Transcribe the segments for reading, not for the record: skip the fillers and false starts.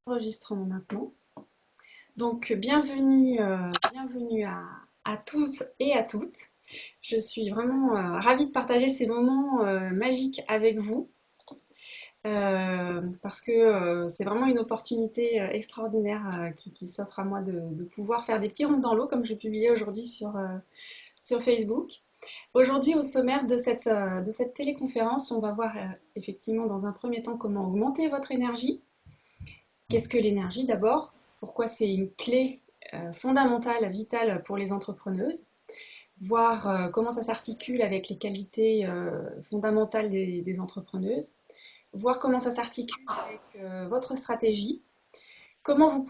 Enregistrement maintenant. Donc, bienvenue à tous et à toutes. Je suis vraiment ravie de partager ces moments magiques avec vous parce que c'est vraiment une opportunité extraordinaire qui s'offre à moi de pouvoir faire des petits ronds dans l'eau comme j'ai publié aujourd'hui sur Facebook. Aujourd'hui, au sommaire de cette téléconférence, on va voir effectivement dans un premier temps comment augmenter votre énergie. Qu'est-ce que l'énergie d'abord? Pourquoi c'est une clé fondamentale, vitale pour les entrepreneuses? Voir comment ça s'articule avec les qualités fondamentales des entrepreneuses. Voir comment ça s'articule avec votre stratégie. Comment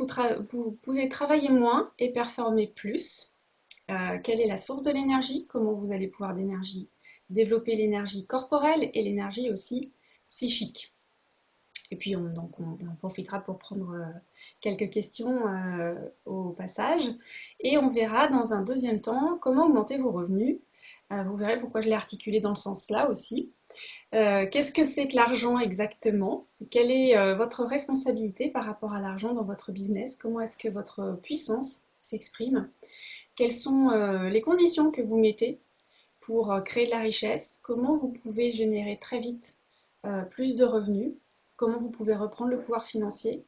vous pouvez travailler moins et performer plus. Quelle est la source de l'énergie? Comment vous allez pouvoir développer l'énergie corporelle et l'énergie aussi psychique. Et puis on profitera pour prendre quelques questions au passage. Et on verra dans un deuxième temps comment augmenter vos revenus. Vous verrez pourquoi je l'ai articulé dans le sens là aussi. Qu'est-ce que c'est que l'argent exactement? Quelle est votre responsabilité par rapport à l'argent dans votre business? Comment est-ce que votre puissance s'exprime? Quelles sont les conditions que vous mettez pour créer de la richesse? Comment vous pouvez générer très vite plus de revenus? Comment vous pouvez reprendre le pouvoir financier?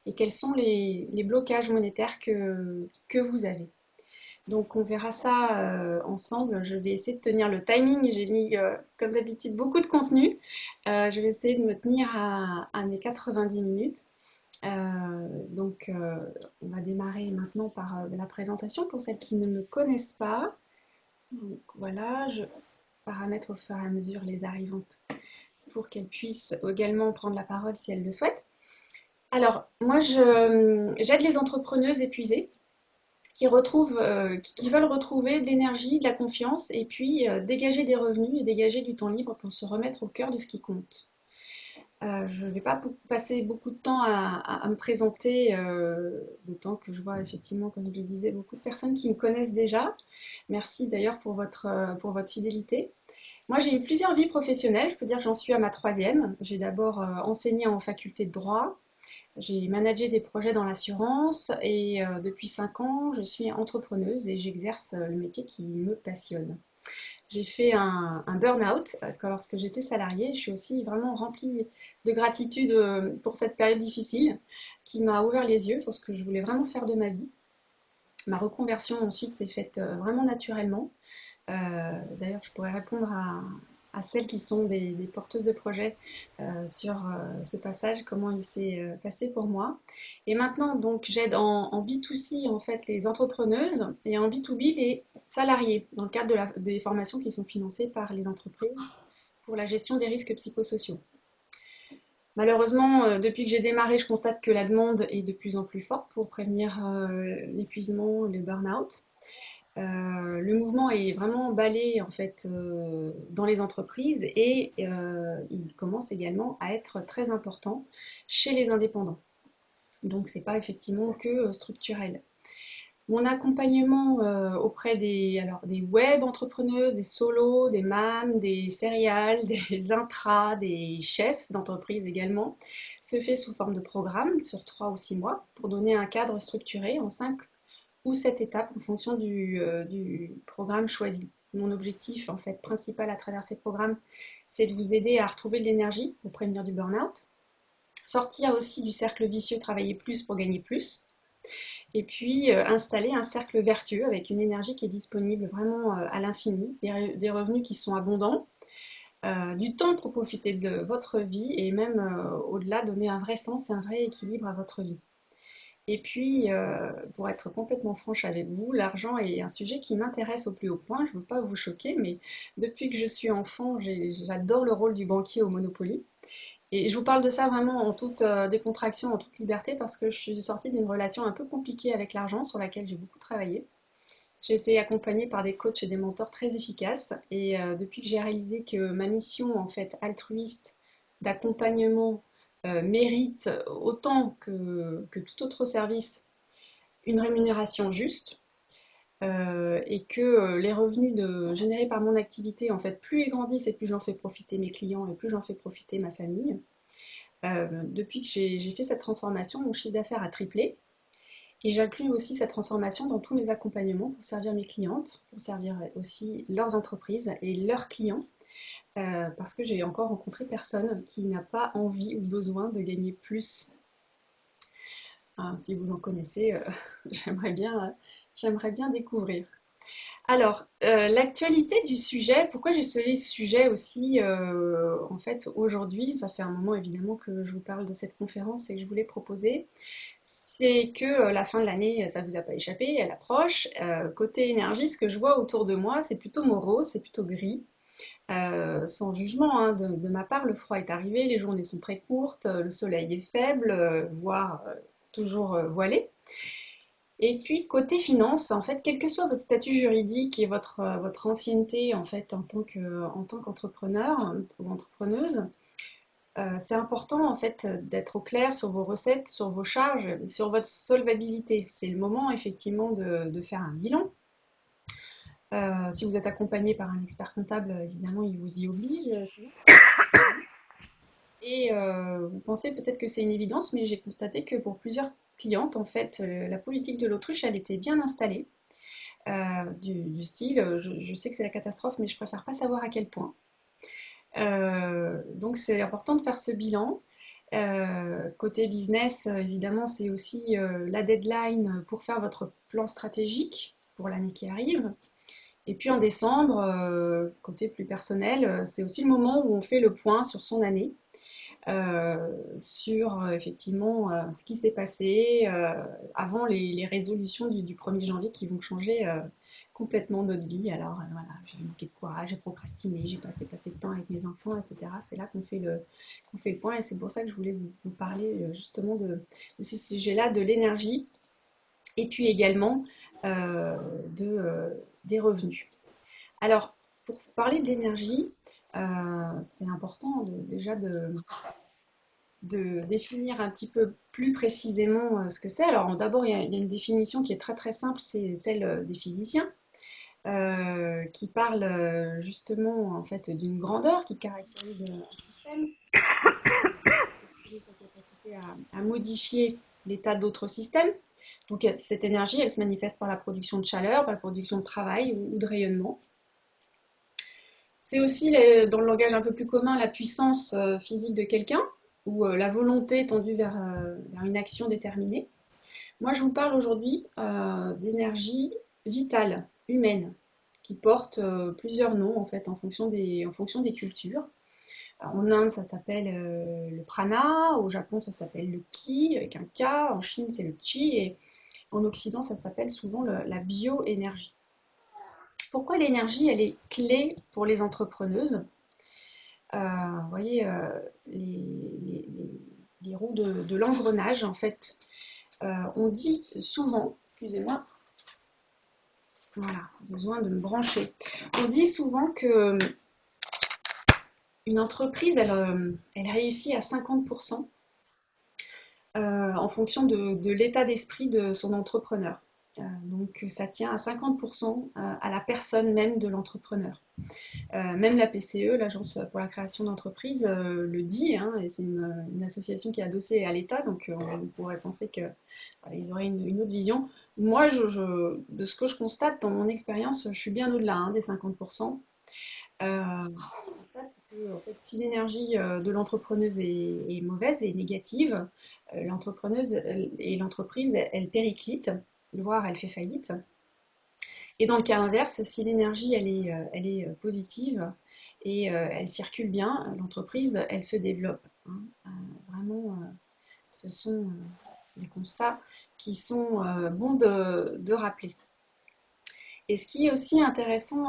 Et quels sont les blocages monétaires que vous avez? Donc on verra ça ensemble. Je vais essayer de tenir le timing. J'ai mis, comme d'habitude, beaucoup de contenu. Je vais essayer de me tenir à mes 90 minutes. On va démarrer maintenant par la présentation pour celles qui ne me connaissent pas. Donc voilà, je paramètre au fur et à mesure les arrivantes pour qu'elles puissent également prendre la parole si elles le souhaitent. Alors, moi, j'aide les entrepreneuses épuisées qui veulent retrouver de l'énergie, de la confiance et puis dégager des revenus et dégager du temps libre pour se remettre au cœur de ce qui compte. Je ne vais pas passer beaucoup de temps à me présenter, d'autant que je vois effectivement, comme je le disais, beaucoup de personnes qui me connaissent déjà. Merci d'ailleurs pour votre fidélité. Moi, j'ai eu plusieurs vies professionnelles. Je peux dire que j'en suis à ma troisième. J'ai d'abord enseigné en faculté de droit. J'ai managé des projets dans l'assurance et depuis 5 ans, je suis entrepreneuse et j'exerce le métier qui me passionne. J'ai fait un burn-out lorsque j'étais salariée. Je suis aussi vraiment remplie de gratitude pour cette période difficile qui m'a ouvert les yeux sur ce que je voulais vraiment faire de ma vie. Ma reconversion ensuite s'est faite vraiment naturellement. D'ailleurs, je pourrais répondre à celles qui sont des porteuses de projets sur ce passage, comment il s'est passé pour moi. Et maintenant, donc, j'aide en B2C en fait les entrepreneuses et en B2B les salariés dans le cadre des formations qui sont financées par les entreprises pour la gestion des risques psychosociaux. Malheureusement, depuis que j'ai démarré, je constate que la demande est de plus en plus forte pour prévenir l'épuisement, le burn-out. Le mouvement est vraiment emballé en fait dans les entreprises et il commence également à être très important chez les indépendants. Donc c'est pas effectivement que structurel. Mon accompagnement auprès des web entrepreneuses, des solos, des mâmes, des céréales, des intras, des chefs d'entreprise également, se fait sous forme de programme sur 3 ou 6 mois pour donner un cadre structuré en 5 ou 7 étapes en fonction du programme choisi. Mon objectif en fait principal à travers ces programmes, c'est de vous aider à retrouver de l'énergie pour prévenir du burn-out, sortir aussi du cercle vicieux, travailler plus pour gagner plus, et puis installer un cercle vertueux avec une énergie qui est disponible vraiment à l'infini, des revenus qui sont abondants, du temps pour profiter de votre vie et même au-delà donner un vrai sens et un vrai équilibre à votre vie. Et puis, pour être complètement franche avec vous, l'argent est un sujet qui m'intéresse au plus haut point. Je ne veux pas vous choquer, mais depuis que je suis enfant, j'adore le rôle du banquier au Monopoly. Et je vous parle de ça vraiment en toute décontraction, en toute liberté, parce que je suis sortie d'une relation un peu compliquée avec l'argent sur laquelle j'ai beaucoup travaillé. J'ai été accompagnée par des coachs et des mentors très efficaces. Et depuis que j'ai réalisé que ma mission, en fait, altruiste, d'accompagnement, mérite autant que tout autre service une rémunération juste et que les revenus générés par mon activité, en fait, plus ils grandissent et plus j'en fais profiter mes clients et plus j'en fais profiter ma famille, Depuis que j'ai fait cette transformation, mon chiffre d'affaires a triplé. Et j'inclus aussi cette transformation dans tous mes accompagnements pour servir mes clientes, pour servir aussi leurs entreprises et leurs clients, parce que j'ai encore rencontré personne qui n'a pas envie ou besoin de gagner plus. Si vous en connaissez, j'aimerais bien découvrir. Alors, l'actualité du sujet, pourquoi j'ai choisi ce sujet aussi, en fait, aujourd'hui, ça fait un moment évidemment que je vous parle de cette conférence et que je voulais proposer, c'est que la fin de l'année, ça ne vous a pas échappé, elle approche. Côté énergie, ce que je vois autour de moi, c'est plutôt morose, c'est plutôt gris. Sans jugement, hein, de ma part, le froid est arrivé, les journées sont très courtes, le soleil est faible, voire toujours voilé. Et puis côté finance, en fait, quel que soit votre statut juridique et votre ancienneté en fait en tant qu'entrepreneur ou entrepreneuse, c'est important en fait d'être au clair sur vos recettes, sur vos charges, sur votre solvabilité. C'est le moment effectivement de faire un bilan. Si vous êtes accompagné par un expert comptable, évidemment, il vous y oblige. Et vous pensez peut-être que c'est une évidence, mais j'ai constaté que pour plusieurs clientes, en fait, la politique de l'autruche, elle était bien installée. Du style, je sais que c'est la catastrophe, mais je préfère pas savoir à quel point. Donc c'est important de faire ce bilan. Côté business, évidemment, c'est aussi la deadline pour faire votre plan stratégique pour l'année qui arrive. Et puis en décembre, côté plus personnel, c'est aussi le moment où on fait le point sur son année, sur effectivement ce qui s'est passé avant les résolutions du 1er janvier qui vont changer complètement notre vie. Alors voilà, j'ai manqué de courage, j'ai procrastiné, j'ai pas assez passé de temps avec mes enfants, etc. C'est là qu'on fait le point et c'est pour ça que je voulais vous parler justement de ce sujet-là, de l'énergie et puis également euh, des revenus. Alors, pour parler de l'énergie, c'est important déjà de définir un petit peu plus précisément ce que c'est. Alors d'abord, il y a une définition qui est très très simple, c'est celle des physiciens, qui parle justement en fait d'une grandeur qui caractérise un système, sa capacité à modifier l'état d'autres systèmes. Donc cette énergie, elle se manifeste par la production de chaleur, par la production de travail ou de rayonnement. C'est aussi, dans le langage un peu plus commun, la puissance physique de quelqu'un ou la volonté tendue vers une action déterminée. Moi, je vous parle aujourd'hui d'énergie vitale, humaine, qui porte plusieurs noms en fait en fonction des cultures. Alors, en Inde, ça s'appelle le prana, au Japon, ça s'appelle le ki avec un K, en Chine, c'est le chi, et en Occident, ça s'appelle souvent la bioénergie. Pourquoi l'énergie, elle est clé pour les entrepreneuses? Vous voyez, les roues de l'engrenage, en fait, on dit souvent, excusez-moi, voilà, besoin de me brancher. On dit souvent que une entreprise, elle réussit à 50% en fonction de l'état d'esprit de son entrepreneur. Donc ça tient à 50% à la personne même de l'entrepreneur. Même la PCE, l'Agence pour la création d'entreprises, le dit, hein, et c'est une association qui est adossée à l'État, donc on pourrait penser qu'ils voilà, auraient une autre vision. Moi, de ce que je constate dans mon expérience, je suis bien au-delà des 50%. Je constate que en fait, si l'énergie de l'entrepreneuse est mauvaise et négative, l'entrepreneuse et l'entreprise, elle périclite, voire elle fait faillite. Et dans le cas inverse, si l'énergie elle est positive et elle circule bien, l'entreprise elle se développe. Hein. Vraiment, ce sont des constats qui sont bons de rappeler. Et ce qui est aussi intéressant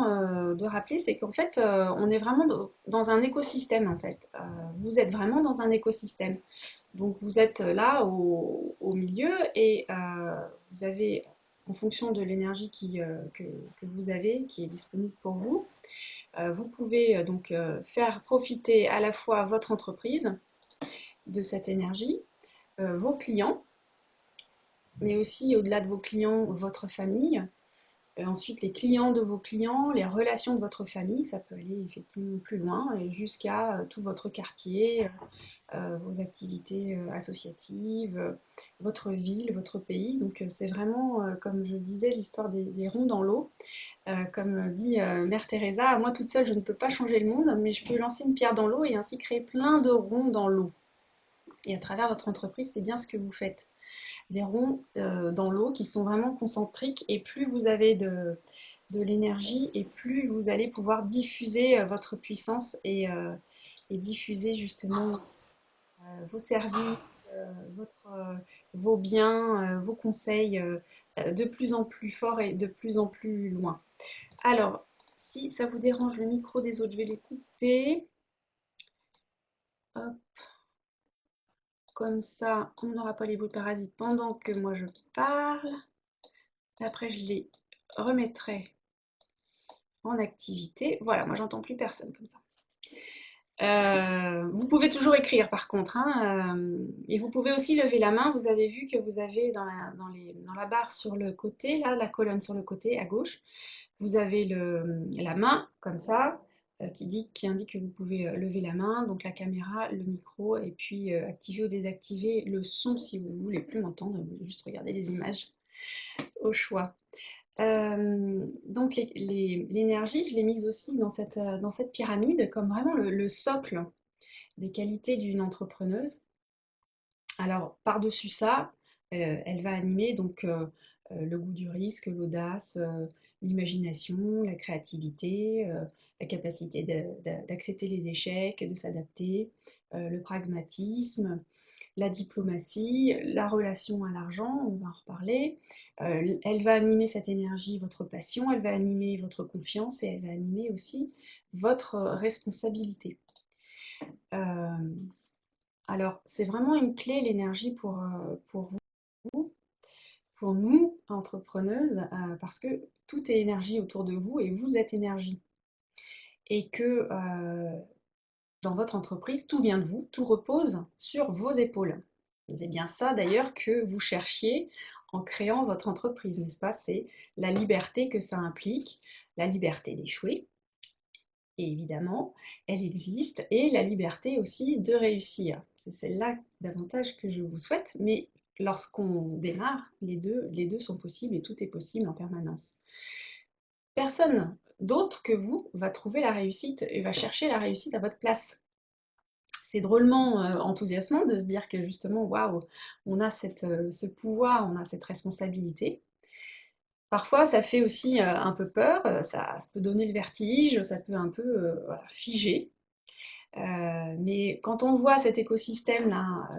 de rappeler, c'est qu'en fait, on est vraiment dans un écosystème en fait. Vous êtes vraiment dans un écosystème. Donc vous êtes là au milieu et vous avez, en fonction de l'énergie que vous avez, qui est disponible pour vous, vous pouvez donc faire profiter à la fois votre entreprise de cette énergie, vos clients, mais aussi au-delà de vos clients, votre famille, ensuite les clients de vos clients, les relations de votre famille, ça peut aller effectivement plus loin, et jusqu'à tout votre quartier, vos activités associatives, votre ville, votre pays. Donc c'est vraiment, comme je disais, l'histoire des ronds dans l'eau. Comme dit Mère Teresa, moi toute seule je ne peux pas changer le monde, mais je peux lancer une pierre dans l'eau et ainsi créer plein de ronds dans l'eau. Et à travers votre entreprise, c'est bien ce que vous faites. Des ronds dans l'eau qui sont vraiment concentriques, et plus vous avez de l'énergie et plus vous allez pouvoir diffuser votre puissance et diffuser justement vos services, votre, vos biens, vos conseils de plus en plus fort et de plus en plus loin. Alors, si ça vous dérange le micro des autres, je vais les couper. Hop, comme ça, on n'aura pas les bruits parasites pendant que moi je parle. Après, je les remettrai en activité. Voilà, moi j'entends plus personne comme ça. Vous pouvez toujours écrire par contre, hein, et vous pouvez aussi lever la main. Vous avez vu que vous avez dans la barre sur le côté, là, la colonne sur le côté à gauche, vous avez la main comme ça qui indique que vous pouvez lever la main, donc la caméra, le micro, et puis activer ou désactiver le son si vous ne voulez plus m'entendre, juste regarder les images au choix. Donc l'énergie, je l'ai mise aussi dans cette pyramide comme vraiment le socle des qualités d'une entrepreneuse. Alors par-dessus ça, elle va animer donc le goût du risque, l'audace, l'imagination, la créativité, la capacité d'accepter les échecs, de s'adapter, le pragmatisme, la diplomatie, la relation à l'argent, on va en reparler. Elle va animer cette énergie, votre passion, elle va animer votre confiance et elle va animer aussi votre responsabilité. Euh, alors, c'est vraiment une clé, l'énergie, pour vous, pour nous, entrepreneuses, parce que tout est énergie autour de vous et vous êtes énergie. Et que dans votre entreprise, tout vient de vous, tout repose sur vos épaules. C'est bien ça d'ailleurs que vous cherchiez en créant votre entreprise, n'est-ce pas? C'est la liberté que ça implique, la liberté d'échouer, et évidemment, elle existe, et la liberté aussi de réussir. C'est celle-là davantage que je vous souhaite, mais lorsqu'on démarre, les deux sont possibles et tout est possible en permanence. Personne d'autre que vous va trouver la réussite et va chercher la réussite à votre place. C'est drôlement enthousiasmant de se dire que justement, waouh, on a ce pouvoir, on a cette responsabilité. Parfois, ça fait aussi un peu peur, ça peut donner le vertige, ça peut un peu voilà, figer. Mais quand on voit cet écosystème-là,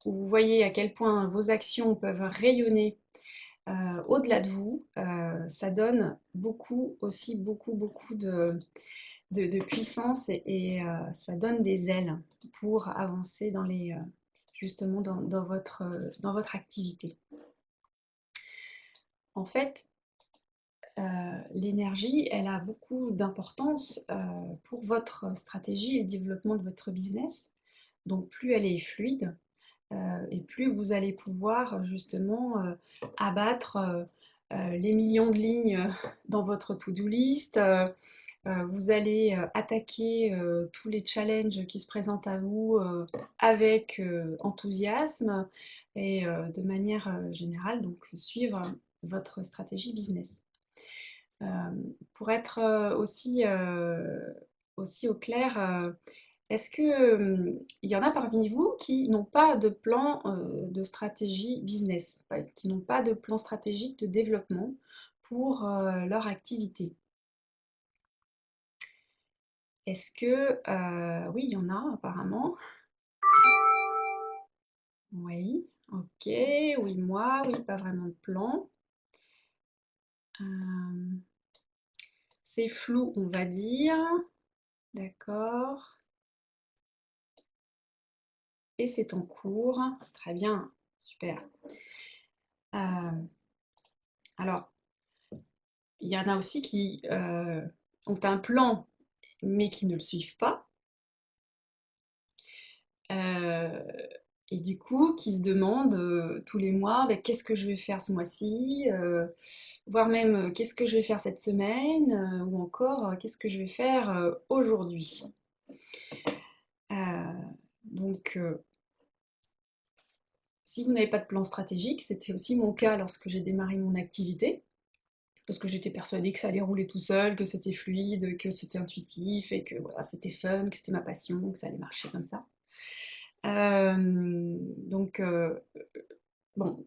où vous voyez à quel point vos actions peuvent rayonner au-delà de vous, ça donne beaucoup aussi, beaucoup de puissance et ça donne des ailes pour avancer justement dans votre activité. En fait, l'énergie, elle a beaucoup d'importance pour votre stratégie et le développement de votre business. Donc plus elle est fluide et plus vous allez pouvoir justement abattre les millions de lignes dans votre to-do list. Vous allez attaquer tous les challenges qui se présentent à vous avec enthousiasme et de manière générale, donc suivre votre stratégie business. Euh, pour être aussi au clair, est-ce que il y en a parmi vous qui n'ont pas de plan de stratégie business, qui n'ont pas de plan stratégique de développement pour leur activité? Est-ce que oui, il y en a apparemment. Oui, ok, oui, moi, oui, pas vraiment de plan. Euh, c'est flou, on va dire. D'accord. Et c'est en cours. Très bien, super. Euh, alors, il y en a aussi qui ont un plan, mais qui ne le suivent pas. Euh, et du coup qui se demandent tous les mois ben, qu'est-ce que je vais faire ce mois-ci, voire même qu'est-ce que je vais faire cette semaine, ou encore qu'est-ce que je vais faire aujourd'hui. Euh, donc, si vous n'avez pas de plan stratégique, c'était aussi mon cas lorsque j'ai démarré mon activité, parce que j'étais persuadée que ça allait rouler tout seul, que c'était fluide, que c'était intuitif, et que voilà, c'était fun, que c'était ma passion, que ça allait marcher comme ça. Donc, bon,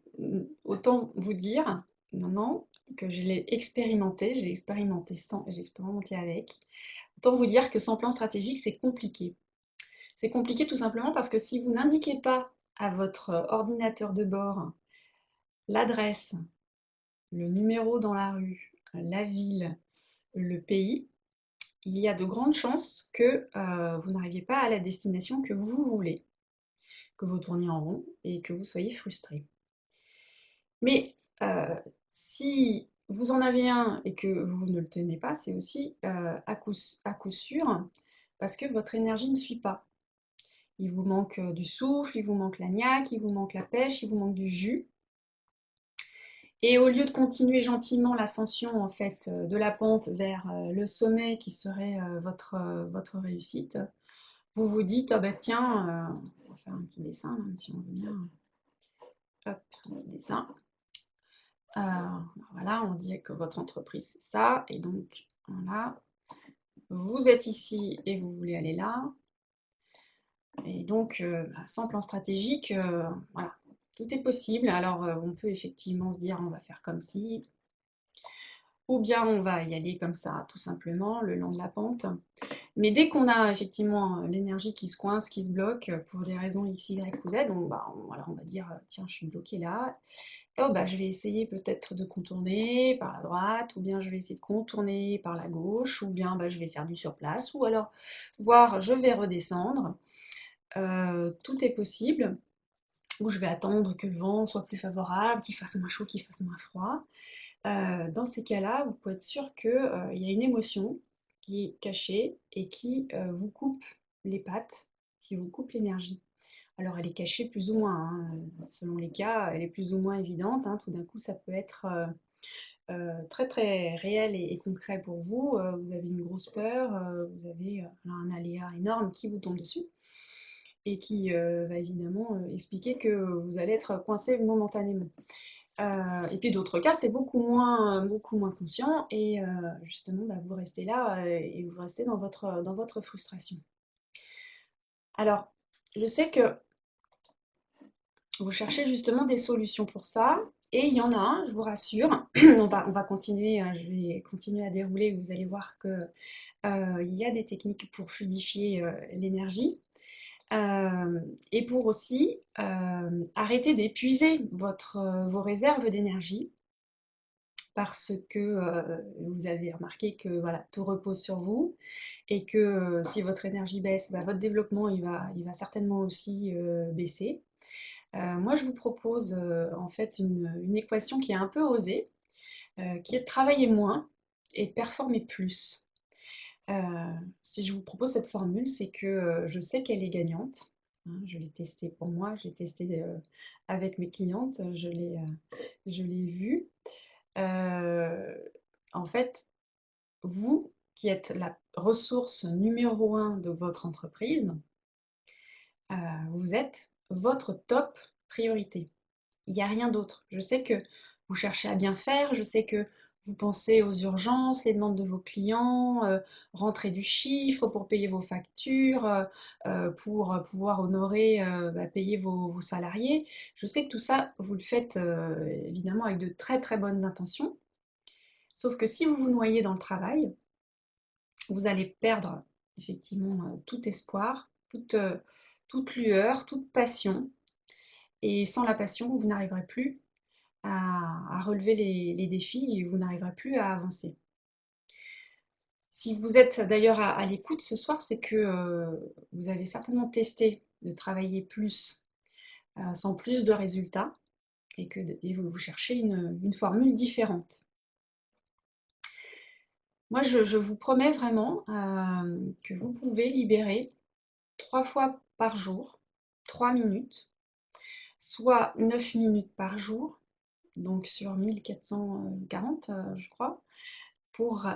autant vous dire maintenant que je l'ai expérimenté, j'ai expérimenté avec. Autant vous dire que sans plan stratégique, c'est compliqué. C'est compliqué tout simplement parce que si vous n'indiquez pas à votre ordinateur de bord l'adresse, le numéro dans la rue, la ville, le pays, il y a de grandes chances que vous n'arriviez pas à la destination que vous voulez, que vous tourniez en rond et que vous soyez frustré. Mais si vous en avez un et que vous ne le tenez pas, c'est aussi à coup sûr parce que votre énergie ne suit pas. Il vous manque du souffle, il vous manque la niaque, il vous manque la pêche, il vous manque du jus. Et au lieu de continuer gentiment l'ascension en fait de la pente vers le sommet qui serait votre réussite, vous vous dites ah bah tiens, on va faire un petit dessin même si on veut bien. Hop, un petit dessin. Voilà, on dit que votre entreprise c'est ça, et donc voilà, vous êtes ici et vous voulez aller là, et donc sans plan stratégique, voilà, tout est possible. Alors on peut effectivement se dire on va faire comme si, ou bien on va y aller comme ça, tout simplement, le long de la pente. Mais dès qu'on a effectivement l'énergie qui se coince, qui se bloque pour des raisons X, Y ou Z, voilà, on va dire tiens, je suis bloquée là. Oh, bah, je vais essayer peut-être de contourner par la droite, ou bien je vais essayer de contourner par la gauche, ou bien bah, je vais faire du surplace, ou alors voir je vais redescendre. Tout est possible. Ou je vais attendre que le vent soit plus favorable, qu'il fasse moins chaud, qu'il fasse moins froid. Dans ces cas-là, vous pouvez être sûr qu'il y a une émotion qui est cachée et qui vous coupe les pattes, qui vous coupe l'énergie. Alors elle est cachée plus ou moins, hein, selon les cas, elle est plus ou moins évidente, hein. Tout d'un coup, ça peut être très très réel et concret pour vous. Vous avez une grosse peur, vous avez un aléa énorme qui vous tombe dessus et qui va évidemment expliquer que vous allez être coincé momentanément. Et puis d'autres cas, c'est beaucoup moins conscient et justement, bah, vous restez là et vous restez dans votre frustration. Alors, je sais que vous cherchez justement des solutions pour ça et il y en a un, je vous rassure. On va continuer, je vais continuer à dérouler, vous allez voir que il y a des techniques pour fluidifier l'énergie. Et pour aussi arrêter d'épuiser vos réserves d'énergie parce que vous avez remarqué que voilà, tout repose sur vous et que si votre énergie baisse, bah, votre développement il va certainement aussi baisser. Moi, je vous propose en fait une équation qui est un peu osée, qui est de travailler moins et de performer plus. Si je vous propose cette formule, c'est que je sais qu'elle est gagnante, hein. Je l'ai testée pour moi, je l'ai testée avec mes clientes, je l'ai vue. Euh, En fait, vous qui êtes la ressource numéro un de votre entreprise, euh, vous êtes votre top priorité. Il n'y a rien d'autre. Je sais que vous cherchez à bien faire, je sais que vous pensez aux urgences, les demandes de vos clients, rentrer du chiffre pour payer vos factures, pour pouvoir honorer, bah, payer vos salariés. Je sais que tout ça, vous le faites évidemment avec de très très bonnes intentions. Sauf que si vous vous noyez dans le travail, vous allez perdre effectivement tout espoir, toute lueur, toute passion. Et sans la passion, vous n'arriverez plus à relever les défis et vous n'arriverez plus à avancer. Si vous êtes d'ailleurs à l'écoute ce soir, c'est que vous avez certainement testé de travailler plus sans plus de résultats et que vous cherchez une formule différente. Moi, je vous promets vraiment que vous pouvez libérer 3 fois par jour, 3 minutes, soit 9 minutes par jour, donc sur 1440, je crois, pour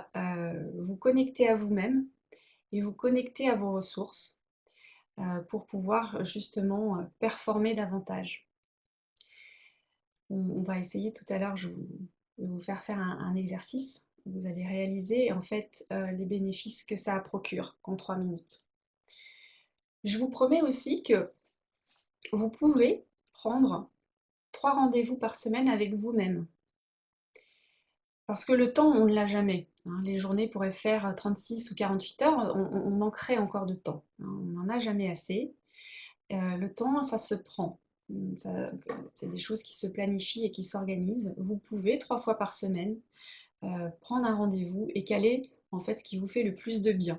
vous connecter à vous-même et vous connecter à vos ressources pour pouvoir justement performer davantage. On va essayer tout à l'heure, je vais vous faire un exercice. Vous allez réaliser en fait les bénéfices que ça procure en 3 minutes. Je vous promets aussi que vous pouvez prendre 3 rendez-vous par semaine avec vous-même. Parce que le temps, on ne l'a jamais. Les journées pourraient faire 36 ou 48 heures, on manquerait encore de temps. On n'en a jamais assez. Le temps, ça se prend. C'est des choses qui se planifient et qui s'organisent. Vous pouvez 3 fois par semaine prendre un rendez-vous et caler en fait ce qui vous fait le plus de bien.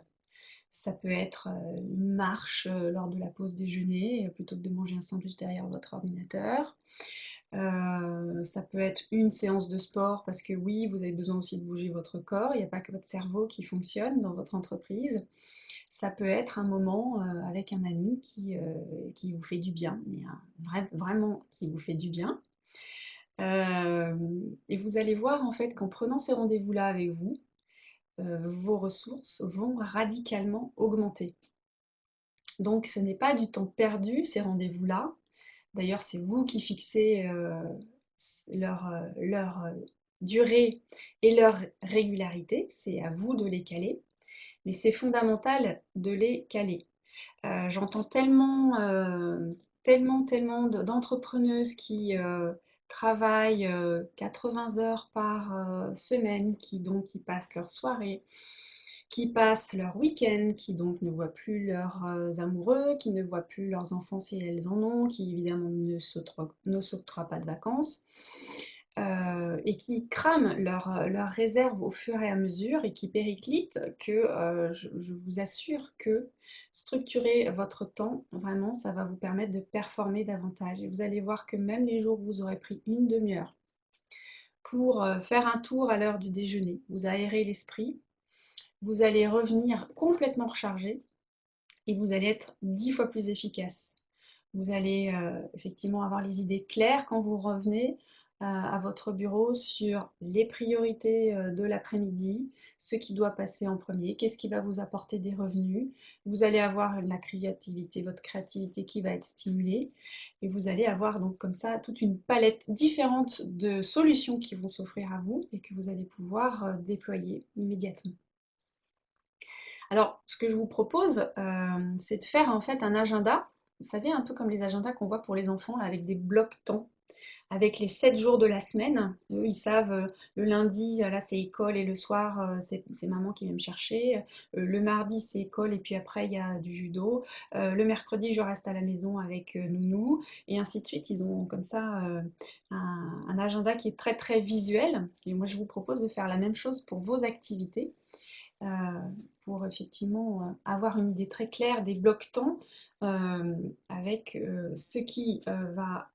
Ça peut être une marche lors de la pause déjeuner plutôt que de manger un sandwich derrière votre ordinateur. Ça peut être une séance de sport parce que oui, vous avez besoin aussi de bouger votre corps. Il n'y a pas que votre cerveau qui fonctionne dans votre entreprise. Ça peut être un moment avec un ami qui vous fait du bien, mais vraiment qui vous fait du bien. Et vous allez voir en fait qu'en prenant ces rendez-vous-là avec vous, vos ressources vont radicalement augmenter. Donc ce n'est pas du temps perdu, ces rendez-vous-là. D'ailleurs, c'est vous qui fixez leur durée et leur régularité. C'est à vous de les caler. Mais c'est fondamental de les caler. J'entends tellement d'entrepreneuses qui travaillent 80 heures par semaine, qui passent leur soirée, qui passent leur week-end, qui donc ne voient plus leurs amoureux, qui ne voient plus leurs enfants si elles en ont, qui évidemment ne s'octroient pas de vacances, et qui crament leur réserve au fur et à mesure et qui périclitent, que je vous assure que structurer votre temps, vraiment, ça va vous permettre de performer davantage. Et vous allez voir que même les jours où vous aurez pris une demi-heure pour faire un tour à l'heure du déjeuner, vous aérez l'esprit, vous allez revenir complètement rechargé et vous allez être 10 fois plus efficace. Vous allez effectivement avoir les idées claires quand vous revenez à votre bureau sur les priorités de l'après-midi, ce qui doit passer en premier, qu'est-ce qui va vous apporter des revenus. Vous allez avoir la créativité, votre créativité qui va être stimulée et vous allez avoir donc comme ça toute une palette différente de solutions qui vont s'offrir à vous et que vous allez pouvoir déployer immédiatement. Alors, ce que je vous propose, c'est de faire en fait un agenda. Vous savez, un peu comme les agendas qu'on voit pour les enfants, là, avec des blocs temps, avec les 7 jours de la semaine. Eux, ils savent, le lundi, là, c'est école et le soir, c'est maman qui vient me chercher. Le mardi, c'est école et puis après, il y a du judo. Le mercredi, je reste à la maison avec nounou. Et ainsi de suite. Ils ont comme ça un agenda qui est très, très visuel. Et moi, je vous propose de faire la même chose pour vos activités euh, pour effectivement avoir une idée très claire des blocs-temps avec ce qui va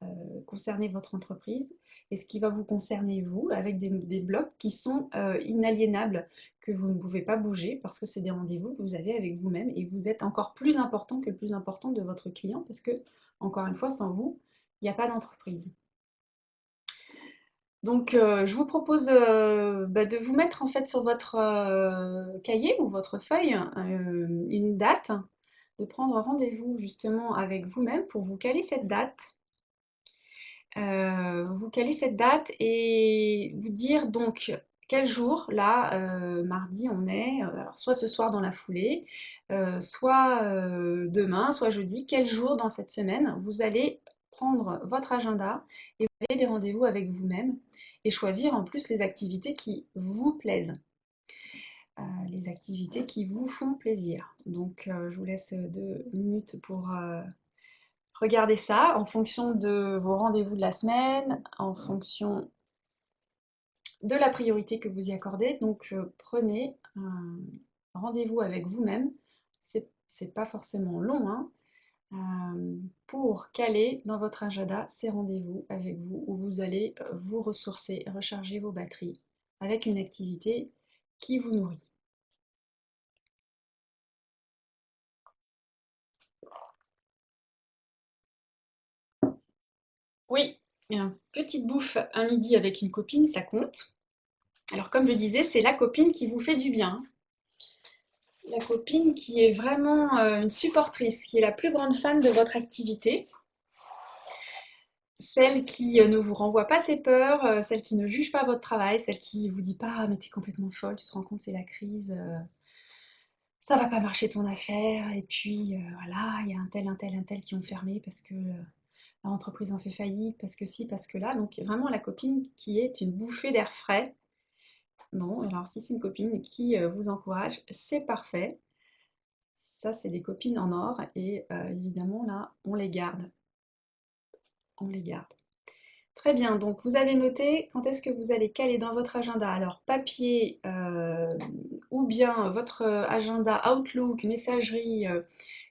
concerner votre entreprise et ce qui va vous concerner vous, avec des blocs qui sont inaliénables, que vous ne pouvez pas bouger parce que c'est des rendez-vous que vous avez avec vous-même et vous êtes encore plus important que le plus important de votre client parce que, encore une fois, sans vous, il n'y a pas d'entreprise. Donc, je vous propose de vous mettre en fait sur votre cahier ou votre feuille une date, de prendre rendez-vous justement avec vous-même pour vous caler cette date. Vous caler cette date et vous dire donc quel jour, là, mardi, on est, alors soit ce soir dans la foulée, soit demain, soit jeudi, quel jour dans cette semaine vous allez prendre votre agenda et vous avez des rendez-vous avec vous-même et choisir en plus les activités qui vous plaisent, les activités qui vous font plaisir. Donc, je vous laisse 2 minutes pour regarder ça en fonction de vos rendez-vous de la semaine, en fonction de la priorité que vous y accordez. Donc, prenez un rendez-vous avec vous-même. C'est pas forcément long, hein, pour caler dans votre agenda ces rendez-vous avec vous où vous allez vous ressourcer, recharger vos batteries avec une activité qui vous nourrit. Oui, une petite bouffe un midi avec une copine, ça compte. Alors comme je disais, c'est la copine qui vous fait du bien. La copine qui est vraiment une supportrice, qui est la plus grande fan de votre activité. Celle qui ne vous renvoie pas ses peurs, celle qui ne juge pas votre travail, celle qui vous dit pas «Ah, mais t'es complètement folle, tu te rends compte, c'est la crise, ça va pas marcher ton affaire, et puis voilà, il y a un tel qui ont fermé parce que l'entreprise en fait faillite, parce que ci, parce que là». Donc vraiment la copine qui est une bouffée d'air frais. Non, alors si c'est une copine qui vous encourage, c'est parfait. Ça, c'est des copines en or et évidemment là, on les garde. On les garde. Très bien, donc vous avez noté quand est-ce que vous allez caler dans votre agenda. Alors papier ou bien votre agenda Outlook, messagerie,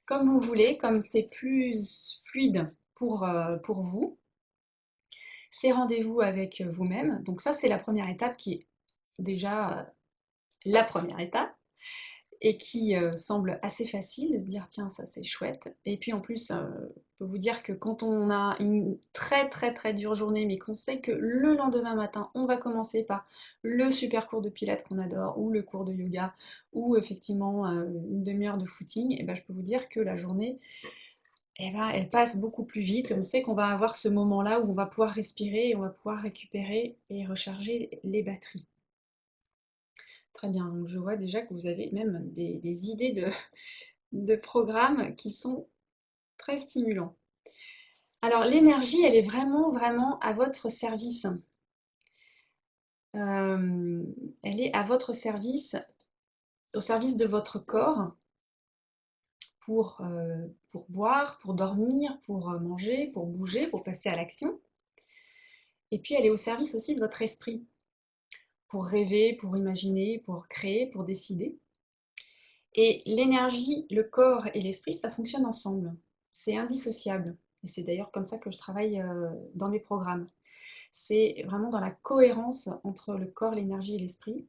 comme vous voulez, comme c'est plus fluide pour vous. Ces rendez-vous avec vous-même. Donc ça, c'est la première étape qui est déjà la première étape et qui semble assez facile de se dire tiens ça c'est chouette. Et puis en plus je peux vous dire que quand on a une très très très dure journée mais qu'on sait que le lendemain matin on va commencer par le super cours de pilates qu'on adore ou le cours de yoga ou effectivement une demi-heure de footing, et ben, je peux vous dire que la journée eh ben, elle passe beaucoup plus vite. On sait qu'on va avoir ce moment-là où on va pouvoir respirer et on va pouvoir récupérer et recharger les batteries. Très bien, donc je vois déjà que vous avez même des idées de programmes qui sont très stimulants. Alors l'énergie, elle est vraiment, vraiment à votre service. Euh, Elle est à votre service, au service de votre corps pour boire, pour dormir, pour manger, pour bouger, pour passer à l'action. Et puis elle est au service aussi de votre esprit, pour rêver, pour imaginer, pour créer, pour décider. Et l'énergie, le corps et l'esprit, ça fonctionne ensemble. C'est indissociable. Et c'est d'ailleurs comme ça que je travaille dans mes programmes. C'est vraiment dans la cohérence entre le corps, l'énergie et l'esprit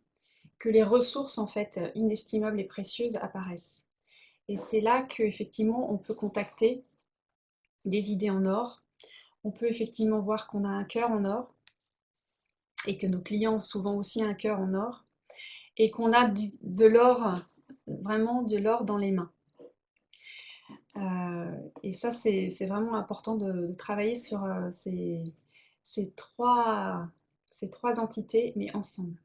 que les ressources en fait inestimables et précieuses apparaissent. Et c'est là qu'effectivement on peut contacter des idées en or. On peut effectivement voir qu'on a un cœur en or et que nos clients ont souvent aussi un cœur en or et qu'on a de l'or, vraiment de l'or dans les mains. Et ça, c'est vraiment important de travailler sur ces ces trois entités, mais ensemble.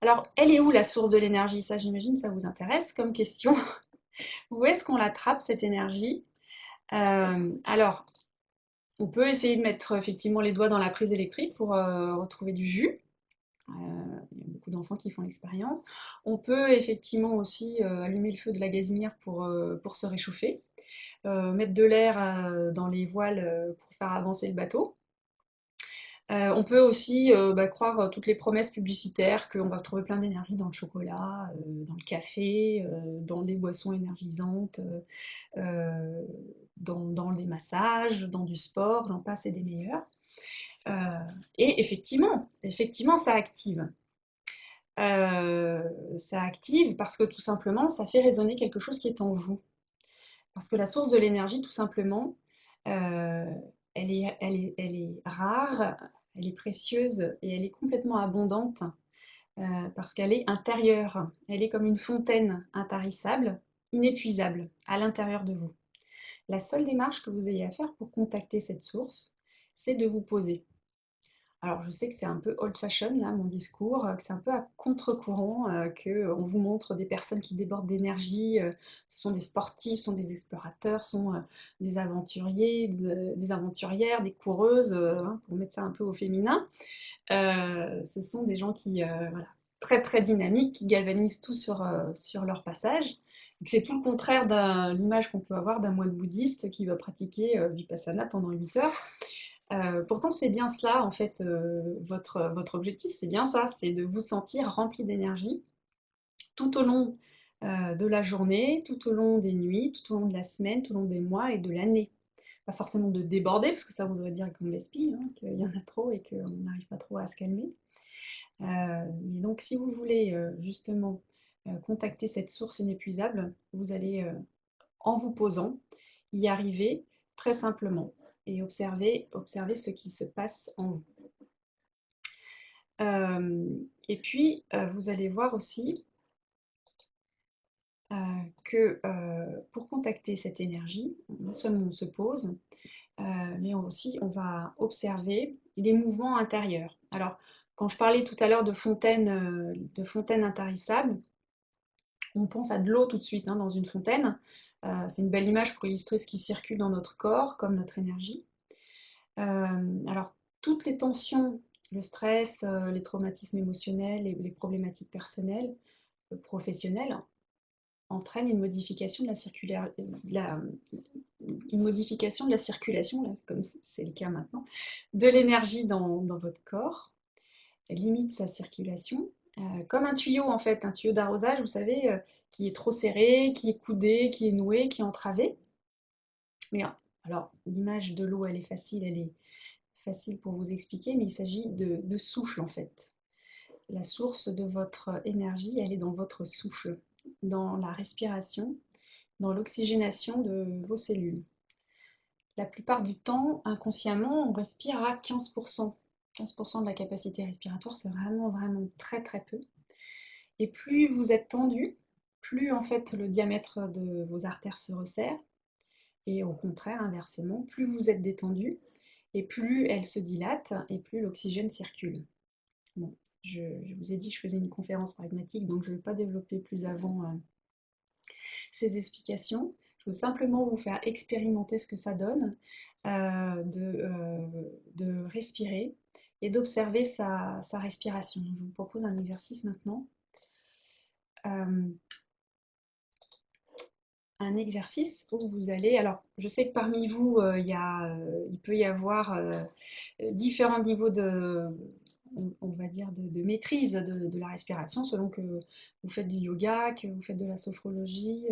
Alors, elle est où la source de l'énergie? Ça, j'imagine, ça vous intéresse comme question. Où est-ce qu'on l'attrape, cette énergie? Alors, on peut essayer de mettre effectivement les doigts dans la prise électrique pour retrouver du jus. Il y a beaucoup d'enfants qui font l'expérience. On peut effectivement aussi allumer le feu de la gazinière pour se réchauffer. Mettre de l'air dans les voiles pour faire avancer le bateau. On peut aussi croire toutes les promesses publicitaires qu'on va trouver plein d'énergie dans le chocolat, dans le café, dans des boissons énergisantes, dans des massages, dans du sport, j'en passe et des meilleurs. Euh, et effectivement, ça active. Ça active parce que tout simplement, ça fait résonner quelque chose qui est en vous. Parce que la source de l'énergie, tout simplement, euh, elle est rare, elle est précieuse et elle est complètement abondante parce qu'elle est intérieure. Elle est comme une fontaine intarissable, inépuisable à l'intérieur de vous. La seule démarche que vous ayez à faire pour contacter cette source, c'est de vous poser. Alors, je sais que c'est un peu old-fashion, là, mon discours, que c'est un peu à contre-courant, qu'on vous montre des personnes qui débordent d'énergie. Ce sont des sportifs, ce sont des explorateurs, ce sont des aventuriers, des aventurières, des coureuses, hein, pour mettre ça un peu au féminin. Ce sont des gens qui, voilà, très très dynamiques, qui galvanisent tout sur leur passage. Et que c'est tout le contraire de l'image qu'on peut avoir d'un moine bouddhiste qui va pratiquer Vipassana pendant 8 heures. Pourtant, c'est bien cela, en fait, votre objectif, c'est bien ça, c'est de vous sentir rempli d'énergie tout au long de la journée, tout au long des nuits, tout au long de la semaine, tout au long des mois et de l'année. Pas forcément de déborder, parce que ça voudrait dire qu'on gaspille, hein, qu'il y en a trop et qu'on n'arrive pas trop à se calmer. Mais donc, si vous voulez justement contacter cette source inépuisable, vous allez, en vous posant, y arriver très simplement. et observez ce qui se passe en vous. Et puis, vous allez voir aussi que pour contacter cette énergie, non seulement on se pose, mais aussi on va observer les mouvements intérieurs. Alors, quand je parlais tout à l'heure de fontaine intarissable, on pense à de l'eau tout de suite dans une fontaine. C'est une belle image pour illustrer ce qui circule dans notre corps, comme notre énergie. Alors, toutes les tensions, le stress, les traumatismes émotionnels, les problématiques personnelles, professionnelles, entraînent une modification de la circulation, là, comme c'est le cas maintenant, de l'énergie dans votre corps, limite sa circulation, comme un tuyau en fait, un tuyau d'arrosage, vous savez, qui est trop serré, qui est coudé, qui est noué, qui est entravé. Mais alors, l'image de l'eau, elle est facile pour vous expliquer, mais il s'agit de souffle en fait. La source de votre énergie, elle est dans votre souffle, dans la respiration, dans l'oxygénation de vos cellules. La plupart du temps, inconsciemment, on respire à 15%. 15% de la capacité respiratoire, c'est vraiment, vraiment très, très peu. Et plus vous êtes tendu, plus en fait le diamètre de vos artères se resserre. Et au contraire, inversement, plus vous êtes détendu, et plus elles se dilatent, et plus l'oxygène circule. Bon, je vous ai dit que je faisais une conférence pragmatique, donc je ne vais pas développer plus avant ces explications. Je veux simplement vous faire expérimenter ce que ça donne, de respirer et d'observer sa respiration. Je vous propose un exercice maintenant. Un exercice où vous allez... Alors, je sais que parmi vous, il peut y avoir différents niveaux on va dire, de maîtrise de la respiration, selon que vous faites du yoga, que vous faites de la sophrologie,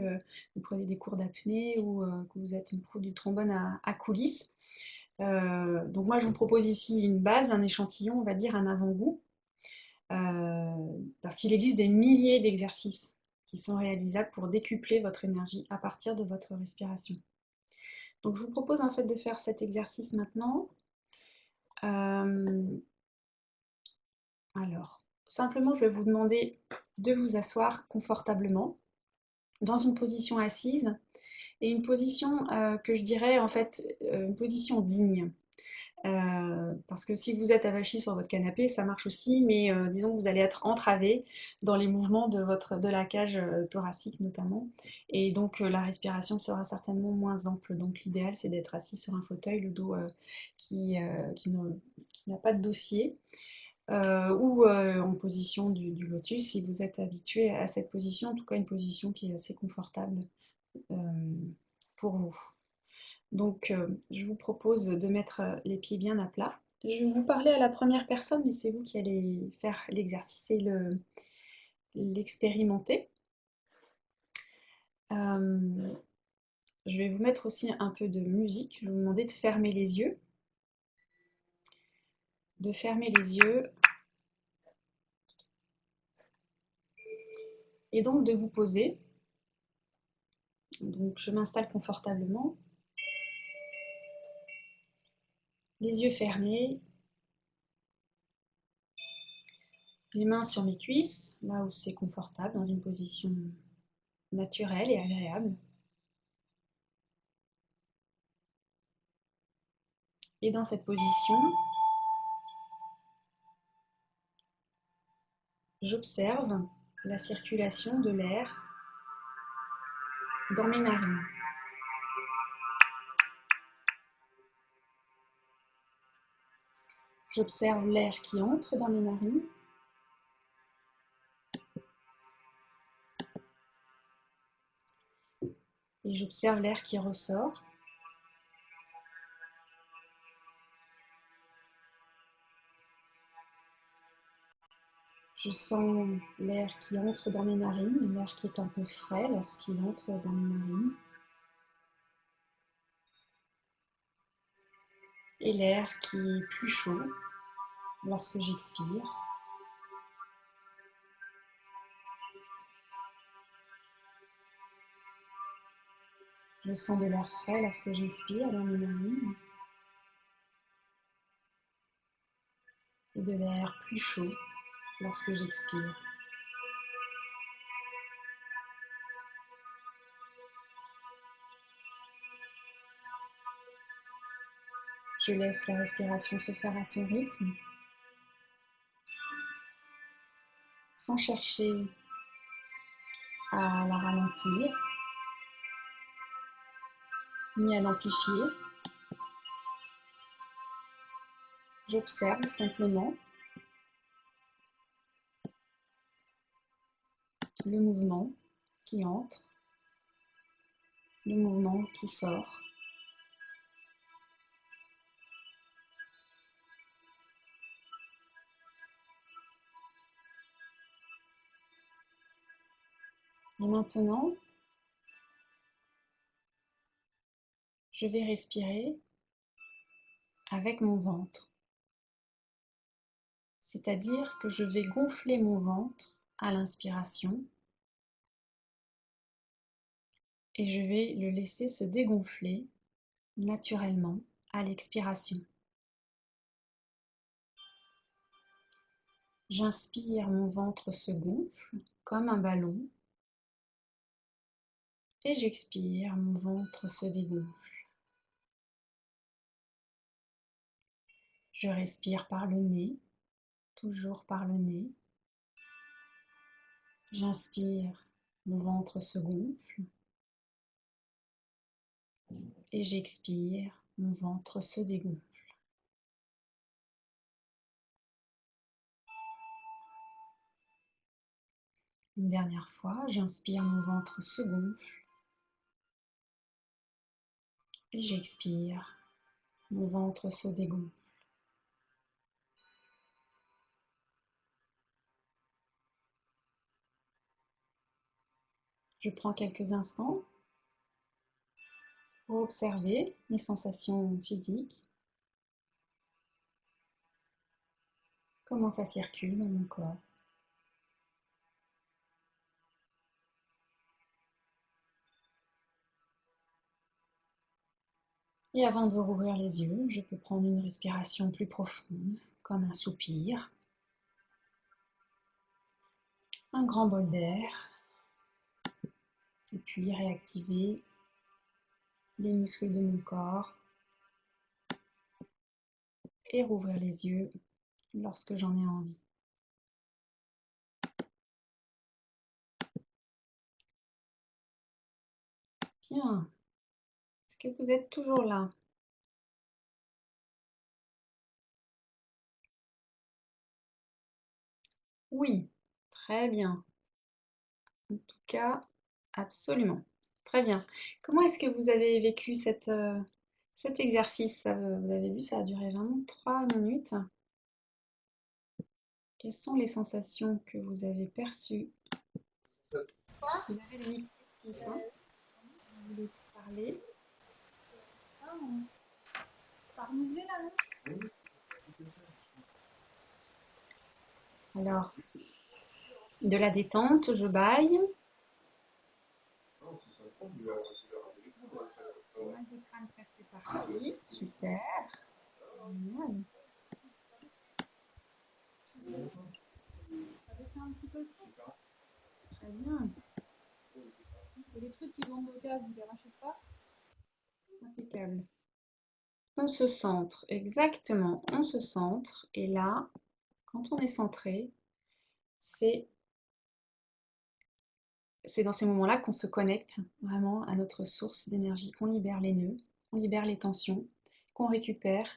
vous prenez des cours d'apnée ou que vous êtes une pro du trombone à coulisses. Donc moi, je vous propose ici une base, un échantillon, on va dire un avant-goût, parce qu'il existe des milliers d'exercices qui sont réalisables pour décupler votre énergie à partir de votre respiration. Donc je vous propose en fait de faire cet exercice maintenant. Alors, simplement, je vais vous demander de vous asseoir confortablement dans une position assise et une position que je dirais en fait une position digne. Parce que si vous êtes avachi sur votre canapé, ça marche aussi, mais disons que vous allez être entravé dans les mouvements de la cage thoracique notamment, et donc la respiration sera certainement moins ample. Donc l'idéal, c'est d'être assis sur un fauteuil, le dos qui n'a pas de dossier, ou en position du lotus, si vous êtes habitué à cette position, en tout cas une position qui est assez confortable euh, pour vous. Donc, je vous propose de mettre les pieds bien à plat. Je vais vous parler à la première personne, mais c'est vous qui allez faire l'exercice et l'expérimenter. Je vais vous mettre aussi un peu de musique. Je vais vous demander de fermer les yeux. De fermer les yeux. Et donc de vous poser. Donc, je m'installe confortablement. Les yeux fermés. Les mains sur mes cuisses, là où c'est confortable, dans une position naturelle et agréable. Et dans cette position, j'observe la circulation de l'air dans mes narines. J'observe l'air qui entre dans mes narines et j'observe l'air qui ressort. Je sens l'air qui entre dans mes narines, l'air qui est un peu frais lorsqu'il entre dans mes narines. Et l'air qui est plus chaud lorsque j'expire. Je sens de l'air frais lorsque j'inspire dans mes narines et de l'air plus chaud lorsque j'expire. Je laisse la respiration se faire à son rythme, sans chercher à la ralentir, ni à l'amplifier. J'observe simplement le mouvement qui entre, le mouvement qui sort. Et maintenant, je vais respirer avec mon ventre. C'est-à-dire que je vais gonfler mon ventre à l'inspiration et je vais le laisser se dégonfler naturellement à l'expiration. J'inspire, mon ventre se gonfle comme un ballon et j'expire, mon ventre se dégonfle. Je respire par le nez, toujours par le nez. J'inspire, mon ventre se gonfle et j'expire, mon ventre se dégonfle. Une dernière fois, j'inspire, mon ventre se gonfle et j'expire, mon ventre se dégonfle. Je prends quelques instants pour observer mes sensations physiques, comment ça circule dans mon corps. Et avant de rouvrir les yeux, je peux prendre une respiration plus profonde, comme un soupir, un grand bol d'air, et puis réactiver les muscles de mon corps et rouvrir les yeux lorsque j'en ai envie. Bien. Est-ce que vous êtes toujours là? Oui, très bien. En tout cas, absolument. Très bien. Comment est-ce que vous avez vécu cet exercice? Vous avez vu, ça a duré vraiment 3 minutes. Quelles sont les sensations que vous avez perçues? Vous avez le micro actif, hein? Si vous voulez parler. Alors, de la détente, je baille. Le mal de crâne presque parti. Super. Génial. Ça descend un petit peu le temps. Très bien. Et les trucs qui vont au gaz, vous les rachetez pas? Impeccable. On se centre, exactement, on se centre. Et là, quand on est centré, c'est dans ces moments-là qu'on se connecte vraiment à notre source d'énergie, qu'on libère les nœuds, qu'on libère les tensions, qu'on récupère.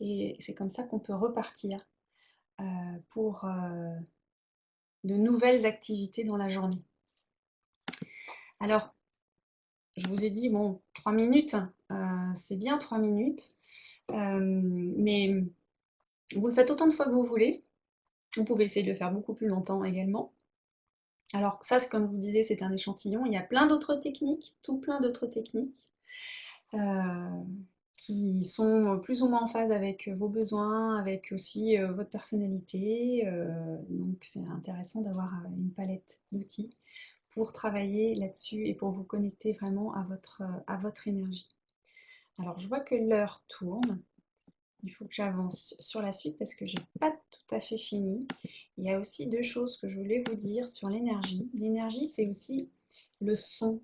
Et c'est comme ça qu'on peut repartir pour de nouvelles activités dans la journée. Alors, je vous ai dit, bon, 3 minutes, c'est bien 3 minutes, mais vous le faites autant de fois que vous voulez. Vous pouvez essayer de le faire beaucoup plus longtemps également. Alors ça, comme je vous disais, c'est un échantillon. Il y a plein d'autres techniques, tout plein d'autres techniques qui sont plus ou moins en phase avec vos besoins, avec aussi votre personnalité. Donc c'est intéressant d'avoir une palette d'outils pour travailler là-dessus et pour vous connecter vraiment à votre énergie. Alors je vois que l'heure tourne. il faut que j'avance sur la suite parce que j'ai pas tout à fait fini. Il y a aussi deux choses que je voulais vous dire sur l'énergie. L'énergie, c'est aussi le son.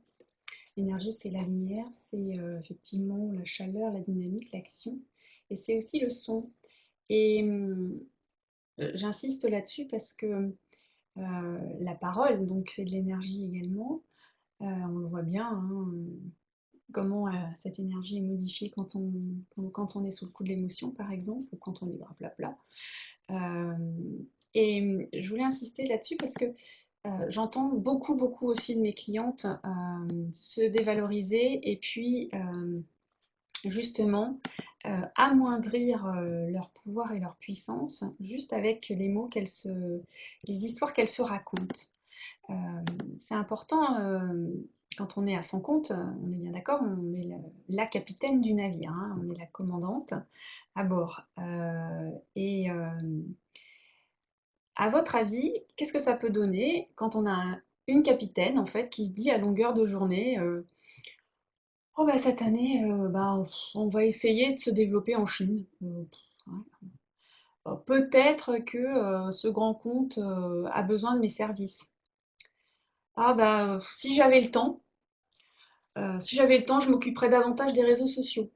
L'énergie, c'est la lumière, c'est effectivement la chaleur, la dynamique, l'action. Et c'est aussi le son. Et j'insiste là-dessus parce que la parole, donc c'est de l'énergie également. On le voit bien, hein, comment cette énergie est modifiée quand on est sous le coup de l'émotion, par exemple, ou quand on est blabla. Et je voulais insister là-dessus parce que j'entends beaucoup, beaucoup aussi de mes clientes se dévaloriser et puis justement amoindrir leur pouvoir et leur puissance juste avec les mots les histoires qu'elles se racontent. Euh, c'est important quand on est à son compte, on est bien d'accord, on est la capitaine du navire, hein, on est la commandante à bord. Et à votre avis, qu'est-ce que ça peut donner quand on a une capitaine en fait qui se dit à longueur de journée oh bah cette année bah, on va essayer de se développer en Chine. Ouais. Peut-être que ce grand compte a besoin de mes services. Ah bah si j'avais le temps, je m'occuperais davantage des réseaux sociaux.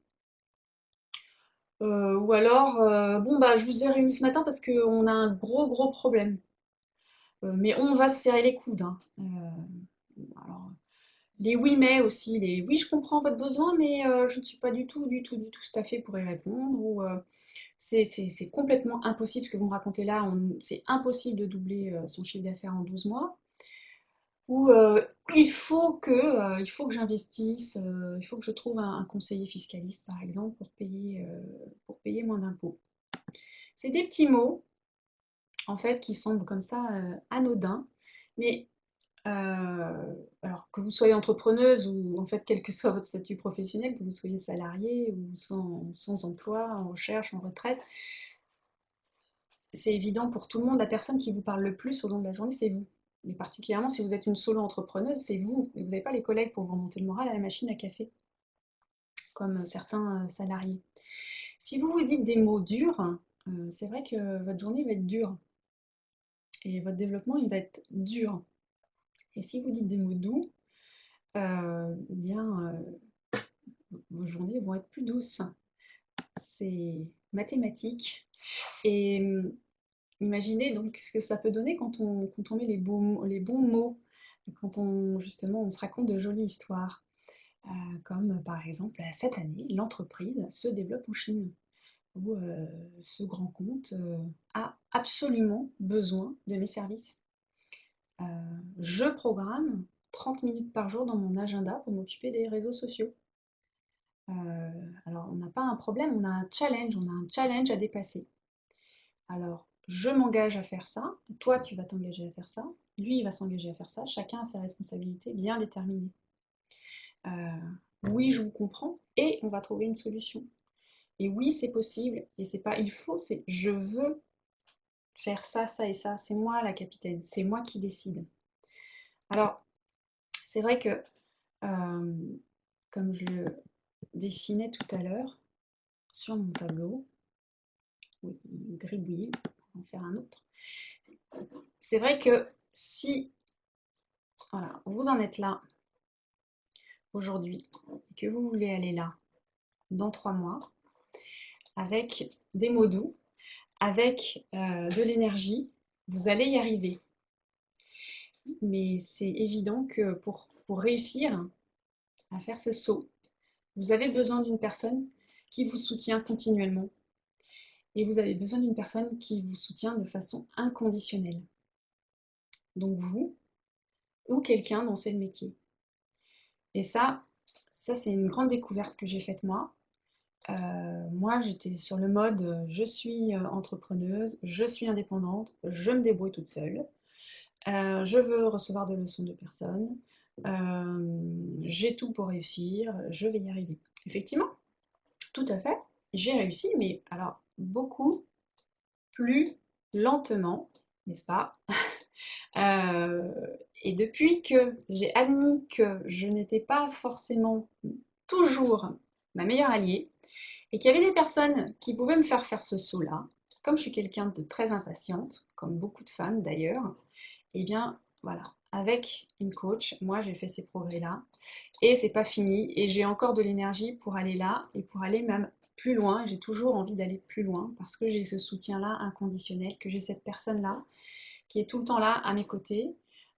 Ou alors, bon bah je vous ai réunis ce matin parce qu'on a un gros gros problème. Mais on va se serrer les coudes, hein. Alors, les oui mais aussi, les oui je comprends votre besoin, mais je ne suis pas du tout staffée pour y répondre. Ou c'est complètement impossible ce que vous me racontez là. C'est impossible de doubler son chiffre d'affaires en 12 mois. Ou il faut que j'investisse, il faut que je trouve un conseiller fiscaliste, par exemple, pour payer moins d'impôts. C'est des petits mots, en fait, qui semblent comme ça anodins, mais alors que vous soyez entrepreneuse ou en fait, quel que soit votre statut professionnel, que vous soyez salarié ou sans emploi, en recherche, en retraite, c'est évident pour tout le monde, la personne qui vous parle le plus au long de la journée, c'est vous. Et particulièrement si vous êtes une solo-entrepreneuse, c'est vous. Et vous n'avez pas les collègues pour vous remonter le moral à la machine à café, comme certains salariés. Si vous vous dites des mots durs, c'est vrai que votre journée va être dure. Et votre développement, il va être dur. Et si vous dites des mots doux, eh bien, vos journées vont être plus douces. C'est mathématique. Et imaginez donc ce que ça peut donner quand on met les bons mots, quand justement on se raconte de jolies histoires. Comme par exemple cette année, l'entreprise se développe en Chine, où ce grand compte a absolument besoin de mes services. Euh, je programme 30 minutes par jour dans mon agenda pour m'occuper des réseaux sociaux. Alors on n'a pas un problème, on a un challenge à dépasser. Alors, je m'engage à faire ça, toi tu vas t'engager à faire ça, lui il va s'engager à faire ça, chacun a ses responsabilités bien déterminées. Oui, je vous comprends, et on va trouver une solution. Et oui, c'est possible, et c'est pas il faut, c'est je veux faire ça, ça et ça, c'est moi la capitaine, c'est moi qui décide. Alors, c'est vrai que, euh, comme je le dessinais tout à l'heure sur mon tableau, oui, gribouille, on va en faire un autre. C'est vrai que si voilà, vous en êtes là aujourd'hui et que vous voulez aller là dans 3 mois avec des mots doux, avec de l'énergie, vous allez y arriver. Mais c'est évident que pour réussir à faire ce saut, vous avez besoin d'une personne qui vous soutient continuellement et vous avez besoin d'une personne qui vous soutient de façon inconditionnelle. Donc vous ou quelqu'un dans ce métier. Et ça c'est une grande découverte que j'ai faite moi. Moi, j'étais sur le mode je suis entrepreneuse, je suis indépendante, je me débrouille toute seule, je veux recevoir de leçons de personne, j'ai tout pour réussir, je vais y arriver. Effectivement, tout à fait, j'ai réussi, mais alors beaucoup plus lentement, n'est-ce pas? Euh, et depuis que j'ai admis que je n'étais pas forcément toujours ma meilleure alliée, et qu'il y avait des personnes qui pouvaient me faire ce saut-là, comme je suis quelqu'un de très impatiente, comme beaucoup de femmes d'ailleurs, et bien voilà, avec une coach, moi j'ai fait ces progrès-là, et c'est pas fini, et j'ai encore de l'énergie pour aller là, et pour aller même plus loin, j'ai toujours envie d'aller plus loin, parce que j'ai ce soutien-là inconditionnel, que j'ai cette personne-là, qui est tout le temps là à mes côtés.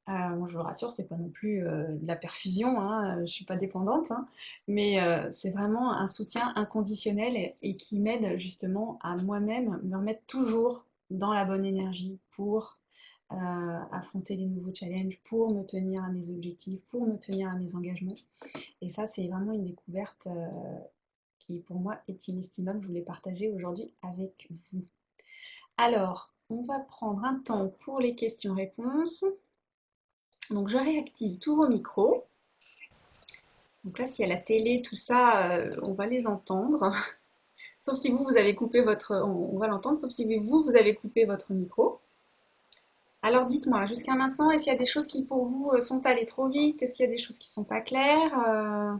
Bon, je vous rassure, c'est pas non plus de la perfusion, hein, je suis pas dépendante, hein, mais c'est vraiment un soutien inconditionnel et qui m'aide justement à moi-même me remettre toujours dans la bonne énergie pour affronter les nouveaux challenges, pour me tenir à mes objectifs, pour me tenir à mes engagements. Et ça, c'est vraiment une découverte qui pour moi est inestimable. Je voulais partager aujourd'hui avec vous. Alors, on va prendre un temps pour les questions-réponses. Donc, je réactive tous vos micros. Donc là, s'il y a la télé, tout ça, on va les entendre. Sauf si vous, vous avez coupé votre... On va l'entendre, sauf si vous, vous avez coupé votre micro. Alors dites-moi, jusqu'à maintenant, est-ce qu'il y a des choses qui pour vous sont allées trop vite? Est-ce qu'il y a des choses qui ne sont pas claires?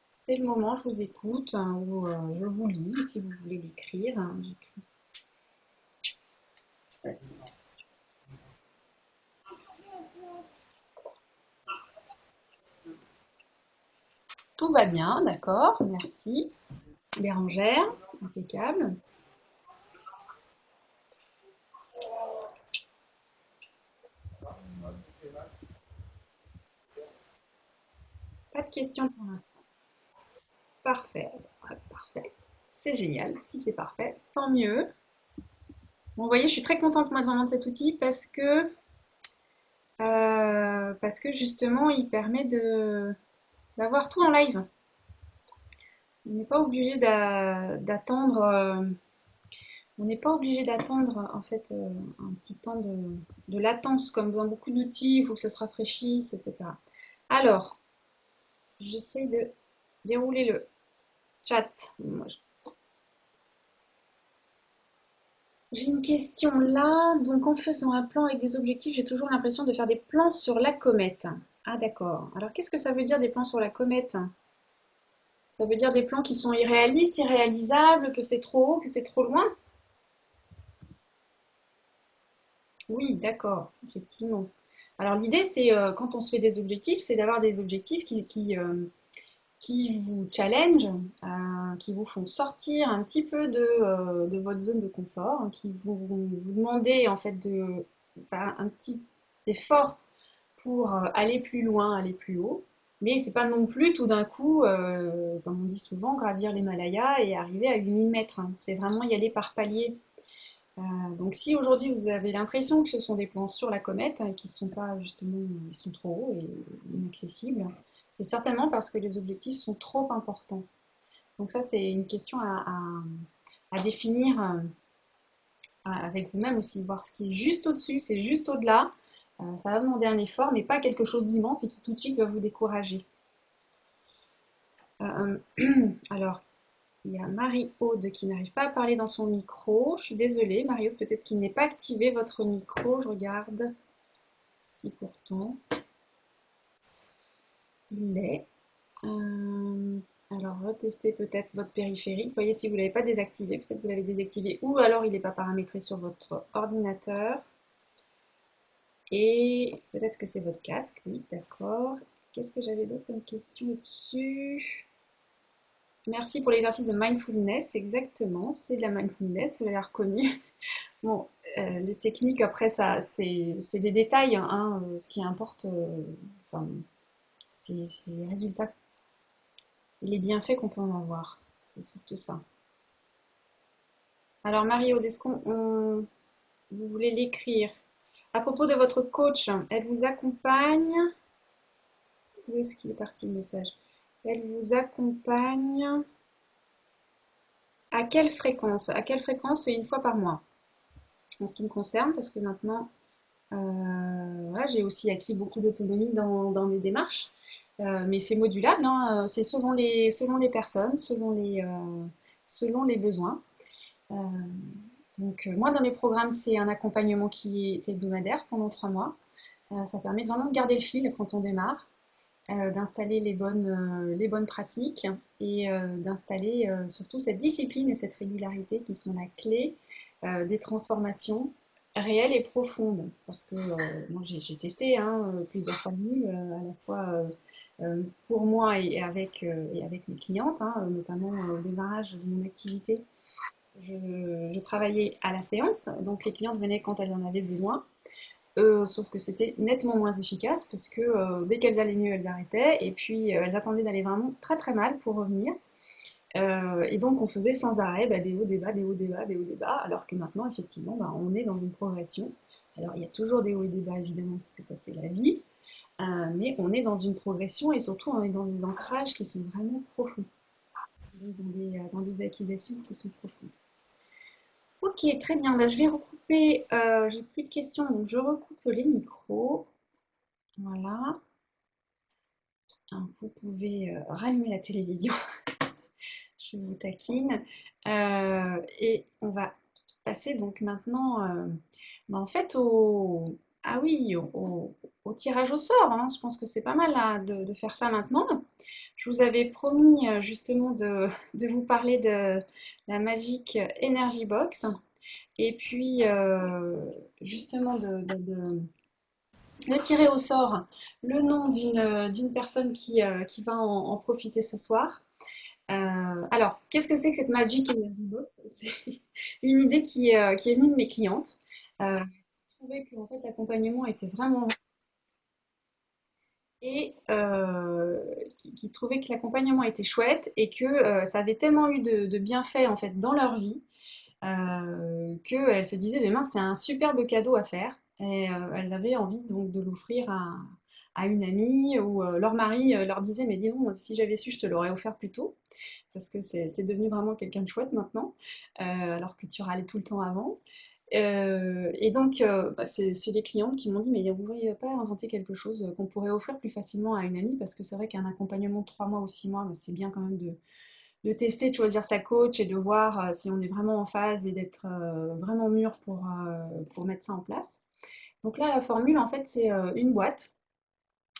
C'est le moment, je vous écoute, hein, ou je vous lis si vous voulez l'écrire. Hein. Tout va bien, d'accord, merci. Bérangère, impeccable. Pas de questions pour l'instant. Parfait, ouais, parfait. C'est génial, si c'est parfait, tant mieux. Bon, vous voyez, je suis très contente moi vraiment de cet outil parce que justement, il permet d'avoir tout en live. On n'est pas obligé d'attendre. On n'est pas obligé d'attendre en fait un petit temps de latence comme dans beaucoup d'outils. Il faut que ça se rafraîchisse, etc. Alors, j'essaie de dérouler le chat. J'ai une question là. Donc, en faisant un plan avec des objectifs, j'ai toujours l'impression de faire des plans sur la comète. Ah, d'accord. Alors, qu'est-ce que ça veut dire des plans sur la comète? Ça veut dire des plans qui sont irréalistes, irréalisables, que c'est trop haut, que c'est trop loin? Oui, d'accord, effectivement. Alors, l'idée, c'est quand on se fait des objectifs, c'est d'avoir des objectifs qui vous challenge, qui vous font sortir un petit peu de votre zone de confort, hein, qui vous demandez en fait de faire un petit effort pour aller plus loin, aller plus haut. Mais c'est pas non plus tout d'un coup, comme on dit souvent, gravir l'Himalaya et arriver à 8 000 mètres. Hein. C'est vraiment y aller par paliers. Donc si aujourd'hui vous avez l'impression que ce sont des plans sur la comète, hein, qui sont pas justement, ils sont trop hauts et inaccessibles, c'est certainement parce que les objectifs sont trop importants. Donc ça c'est une question à définir avec vous-même aussi, voir ce qui est juste au-dessus, c'est juste au-delà. Ça va demander un effort, mais pas quelque chose d'immense et qui tout de suite va vous décourager. Alors, il y a Marie-Aude qui n'arrive pas à parler dans son micro. Je suis désolée, Marie-Aude, peut-être qu'il n'est pas activé votre micro. Je regarde si pourtant il l'est. Alors, retestez peut-être votre périphérique. Voyez si vous ne l'avez pas désactivé. Peut-être que vous l'avez désactivé ou alors il n'est pas paramétré sur votre ordinateur. Et peut-être que c'est votre casque. Oui, d'accord. Qu'est-ce que j'avais d'autre comme question au-dessus? Merci pour l'exercice de mindfulness, exactement, c'est de la mindfulness, vous l'avez reconnu. Bon, les techniques, après, ça, c'est des détails, hein, ce qui importe, enfin, c'est les résultats, les bienfaits qu'on peut en avoir, c'est surtout ça. Alors, Marie-Aude, est-ce vous voulez l'écrire? À propos de votre coach, elle vous accompagne, où est-ce qu'il est parti le message? Elle vous accompagne à quelle fréquence? À quelle fréquence? C'est une fois par mois. En ce qui me concerne, parce que maintenant, voilà, j'ai aussi acquis beaucoup d'autonomie dans mes démarches. Mais c'est modulable, hein, c'est selon les personnes, selon les besoins. Euh, donc, moi, dans mes programmes, c'est un accompagnement qui est hebdomadaire pendant 3 mois. Ça permet vraiment de garder le fil quand on démarre. d'installer les bonnes pratiques et d'installer surtout cette discipline et cette régularité qui sont la clé des transformations réelles et profondes. Parce que moi j'ai testé hein, plusieurs formules à la fois pour moi et avec mes clientes, hein, notamment au démarrage de mon activité. Je travaillais à la séance, donc les clientes venaient quand elles en avaient besoin. Sauf que c'était nettement moins efficace parce que dès qu'elles allaient mieux, elles arrêtaient et puis elles attendaient d'aller vraiment très très mal pour revenir. Et donc on faisait sans arrêt bah, des hauts, des bas, des hauts, des bas, des hauts, des bas, alors que maintenant effectivement bah, on est dans une progression. Alors il y a toujours des hauts et des bas évidemment parce que ça c'est la vie, mais on est dans une progression et surtout on est dans des ancrages qui sont vraiment profonds, donc dans des acquisitions qui sont profondes. Ok, très bien. Bah, je vais recouper. J'ai plus de questions, donc je recoupe les micros. Voilà. Vous pouvez rallumer la télévision. Je vous taquine. Et on va passer donc maintenant, bah, en fait, ah oui, au tirage au sort, hein. Je pense que c'est pas mal là, de faire ça maintenant. Je vous avais promis justement de vous parler de la Magic Energy Box. Et puis, justement, de tirer au sort le nom d'une personne qui va en profiter ce soir. Alors, qu'est-ce que c'est que cette Magic Energy Box? C'est une idée qui est venue de mes clientes, qui trouvaient que en fait, l'accompagnement était vraiment et qui trouvaient que l'accompagnement était chouette et que ça avait tellement eu de bienfaits en fait dans leur vie qu'elles se disaient, mais mince, c'est un superbe cadeau à faire. Et elles avaient envie donc de l'offrir à une amie ou leur mari leur disait, mais dis donc, si j'avais su, je te l'aurais offert plus tôt, parce que t'es devenu vraiment quelqu'un de chouette maintenant, alors que tu râlais tout le temps avant. Et donc, bah, c'est les clientes qui m'ont dit, mais vous ne pourriez pas inventer quelque chose qu'on pourrait offrir plus facilement à une amie, parce que c'est vrai qu'un accompagnement de 3 mois ou 6 mois, bah, c'est bien quand même de tester, de choisir sa coach et de voir si on est vraiment en phase et d'être vraiment mûr pour mettre ça en place. Donc là, la formule, en fait, c'est une boîte,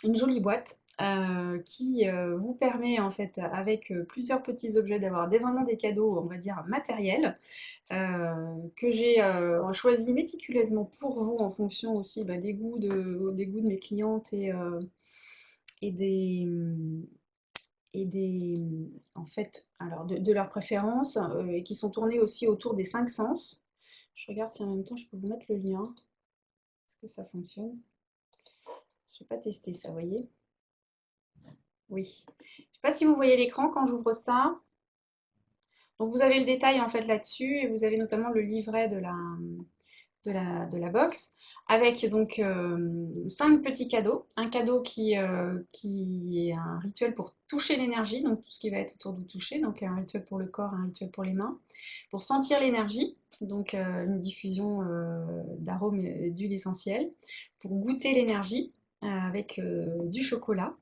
une jolie boîte qui vous permet, en fait, avec plusieurs petits objets, d'avoir vraiment des cadeaux, on va dire, matériels, que j'ai choisi méticuleusement pour vous en fonction aussi bah, des goûts de mes clientes et des, et en fait, alors de leurs préférences, et qui sont tournées aussi autour des 5 sens. Je regarde si en même temps je peux vous mettre le lien. Est-ce que ça fonctionne? Je vais pas tester ça, vous voyez? Oui. Je sais pas si vous voyez l'écran quand j'ouvre ça. Donc vous avez le détail en fait là-dessus et vous avez notamment le livret de la box avec donc 5 petits cadeaux. Un cadeau qui est un rituel pour toucher l'énergie, donc tout ce qui va être autour du toucher, donc un rituel pour le corps, un rituel pour les mains, pour sentir l'énergie, donc une diffusion d'arômes et d'huiles essentielles, pour goûter l'énergie avec du chocolat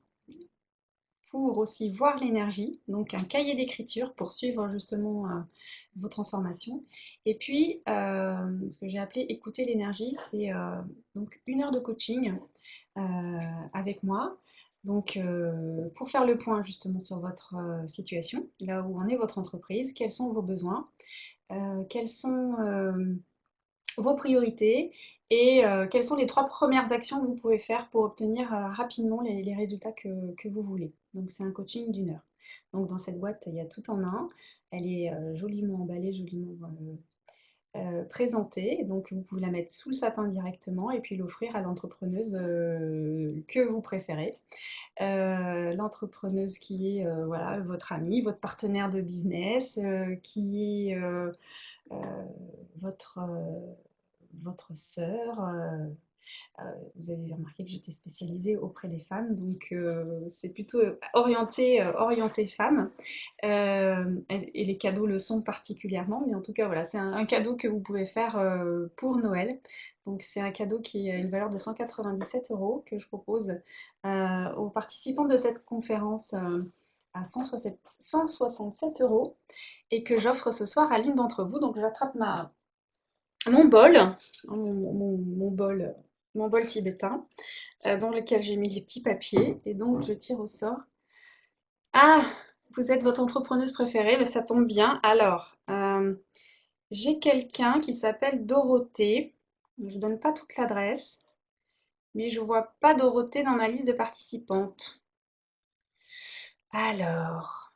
pour aussi voir l'énergie, donc un cahier d'écriture pour suivre justement vos transformations. Et puis, ce que j'ai appelé écouter l'énergie, c'est donc 1 heure de coaching avec moi. Donc, pour faire le point justement sur votre situation, là où en est votre entreprise, quels sont vos besoins, quels sont vos priorités et quelles sont les 3 premières actions que vous pouvez faire pour obtenir rapidement les résultats que vous voulez. Donc c'est un coaching d'1 heure. Donc dans cette boîte, il y a tout en un. Elle est joliment emballée, joliment présentée. Donc vous pouvez la mettre sous le sapin directement et puis l'offrir à l'entrepreneuse que vous préférez. L'entrepreneuse qui est voilà, votre amie, votre partenaire de business, qui est euh, votre, votre sœur. Vous avez remarqué que j'étais spécialisée auprès des femmes, donc c'est plutôt orienté femmes. Et les cadeaux le sont particulièrement, mais en tout cas, voilà, c'est un cadeau que vous pouvez faire pour Noël. Donc, c'est un cadeau qui a une valeur de 197 euros que je propose aux participants de cette conférence à 167 euros et que j'offre ce soir à l'une d'entre vous. Donc, j'attrape mon bol, mon bol tibétain. dans lequel j'ai mis les petits papiers. Et donc, je tire au sort. Ah, vous êtes votre entrepreneuse préférée, mais ça tombe bien. Alors, j'ai quelqu'un qui s'appelle Dorothée. Je ne donne pas toute l'adresse, mais je vois pas Dorothée dans ma liste de participantes. Alors,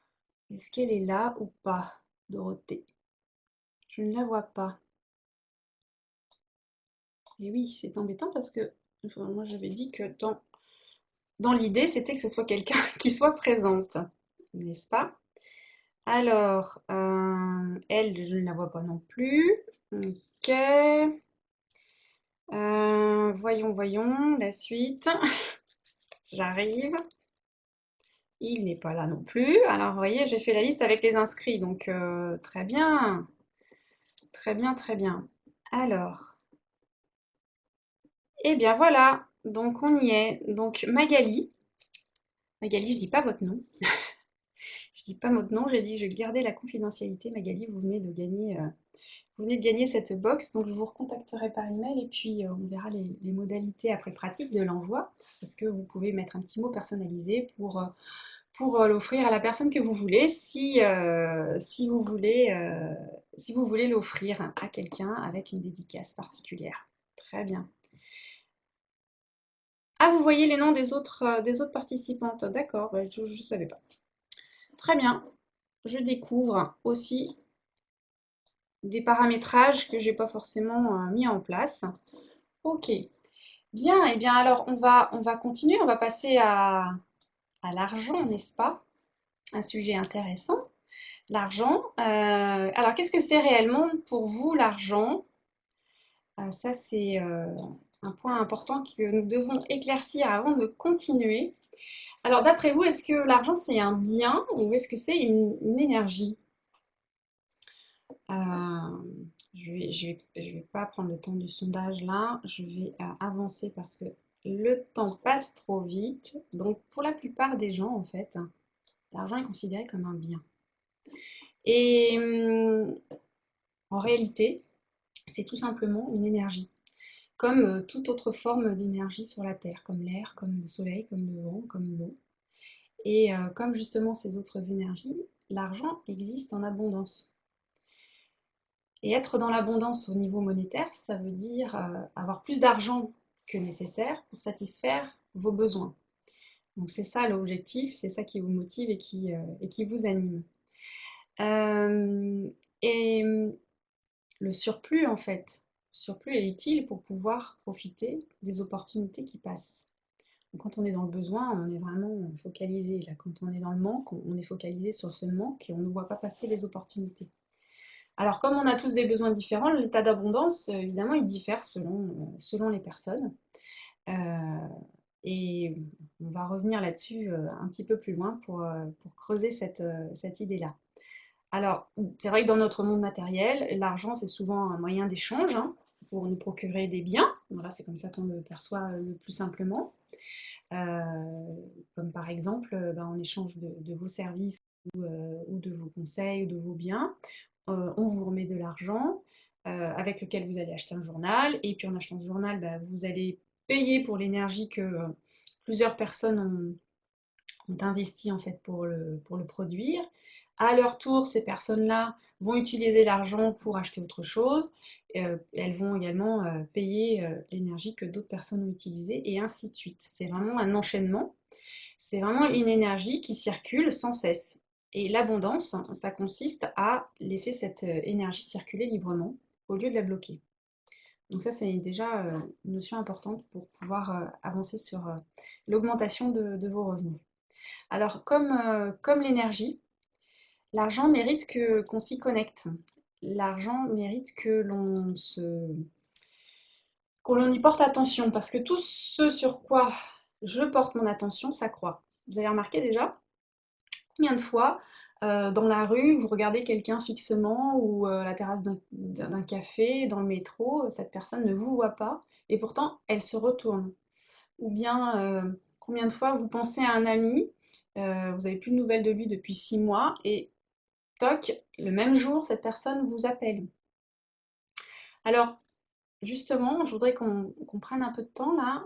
est-ce qu'elle est là ou pas, Dorothée? Je ne la vois pas. Et oui, c'est embêtant parce que enfin, moi j'avais dit que dans l'idée, c'était que ce soit quelqu'un qui soit présente, n'est-ce pas? Alors, elle, je ne la vois pas non plus. Ok. Voyons la suite. J'arrive. Il n'est pas là non plus. Alors, vous voyez, j'ai fait la liste avec les inscrits, donc très bien. Très bien, très bien. Alors, eh bien voilà, donc on y est. Donc Magali, je dis pas votre nom. Je dis pas votre nom, j'ai dit je vais garder la confidentialité. Magali, vous venez de gagner cette box, donc je vous recontacterai par email et puis on verra les modalités après pratique de l'envoi, parce que vous pouvez mettre un petit mot personnalisé pour l'offrir à la personne que vous voulez, si vous voulez l'offrir à quelqu'un avec une dédicace particulière. Très bien. Ah, vous voyez les noms des autres participantes. D'accord, ouais, je ne savais pas. Très bien. Je découvre aussi des paramétrages que j'ai pas forcément mis en place. Ok. Bien, et bien alors on va continuer, on va passer à l'argent, n'est-ce pas? Un sujet intéressant. L'argent. Alors qu'est-ce que c'est réellement pour vous l'argent? Ça c'est un point important que nous devons éclaircir avant de continuer. Alors, d'après vous, est-ce que l'argent, c'est un bien ou est-ce que c'est une énergie? Je vais pas prendre le temps du sondage là, je vais avancer parce que le temps passe trop vite. Donc, pour la plupart des gens, en fait, l'argent est considéré comme un bien. Et en réalité, c'est tout simplement une énergie, comme toute autre forme d'énergie sur la Terre, comme l'air, comme le soleil, comme le vent, comme l'eau. Et comme justement ces autres énergies, l'argent existe en abondance. Et être dans l'abondance au niveau monétaire, ça veut dire avoir plus d'argent que nécessaire pour satisfaire vos besoins. Donc c'est ça l'objectif, c'est ça qui vous motive et qui vous anime. Euh, et le surplus, en fait, le surplus est utile pour pouvoir profiter des opportunités qui passent. Donc, quand on est dans le besoin, on est vraiment focalisé. Là, quand on est dans le manque, on est focalisé sur ce manque et on ne voit pas passer les opportunités. Alors, comme on a tous des besoins différents, l'état d'abondance, évidemment, il diffère selon les personnes. Euh, et on va revenir là-dessus un petit peu plus loin pour creuser cette idée-là. Alors, c'est vrai que dans notre monde matériel, l'argent, c'est souvent un moyen d'échange hein, pour nous procurer des biens. Voilà, c'est comme ça qu'on le perçoit le plus simplement. Euh, Comme par exemple, en échange de vos services ou de vos conseils ou de vos biens, on vous remet de l'argent avec lequel vous allez acheter un journal. Et puis en achetant ce journal, vous allez payer pour l'énergie que plusieurs personnes ont investi en fait pour le produire. À leur tour, ces personnes-là vont utiliser l'argent pour acheter autre chose. Elles vont également payer l'énergie que d'autres personnes ont utilisée et ainsi de suite. C'est vraiment un enchaînement. C'est vraiment une énergie qui circule sans cesse. Et l'abondance, ça consiste à laisser cette énergie circuler librement au lieu de la bloquer. Donc ça, c'est déjà une notion importante pour pouvoir avancer sur l'augmentation de vos revenus. Alors, comme l'énergie, l'argent mérite qu'on s'y connecte. L'argent mérite que l'on y porte attention, parce que tout ce sur quoi je porte mon attention, ça croît. Vous avez remarqué déjà combien de fois dans la rue, vous regardez quelqu'un fixement ou à la terrasse d'un café, dans le métro, cette personne ne vous voit pas et pourtant elle se retourne. Ou bien combien de fois vous pensez à un ami, vous n'avez plus de nouvelles de lui depuis 6 mois et toc, le même jour, cette personne vous appelle. Alors, justement, je voudrais qu'on prenne un peu de temps là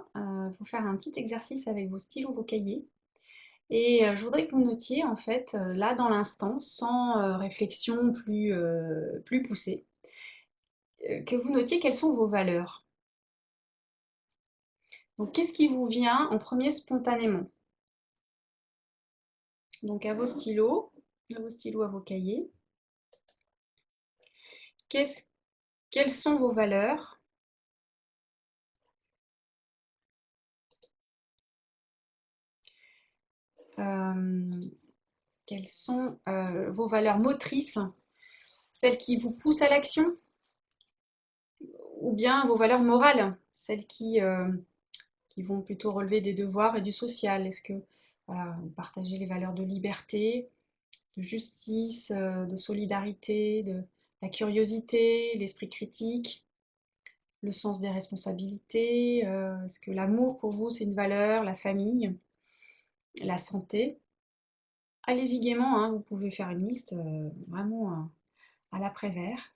pour faire un petit exercice avec vos stylos, vos cahiers. Et je voudrais que vous notiez, en fait, là dans l'instant, sans réflexion plus poussée, que vous notiez quelles sont vos valeurs. Donc, qu'est-ce qui vous vient en premier spontanément? Donc, à vos cahiers. Qu'est-ce- Quelles sont vos valeurs? Euh, Quelles sont vos valeurs motrices, celles qui vous poussent à l'action, ou bien vos valeurs morales, celles qui vont plutôt relever des devoirs et du social? Est-ce que voilà, vous partagez les valeurs de liberté, de justice, de solidarité, de la curiosité, l'esprit critique, le sens des responsabilités? Est-ce que l'amour pour vous c'est une valeur, la famille, la santé? Allez-y gaiement, hein, vous pouvez faire une liste vraiment à l'après-vert.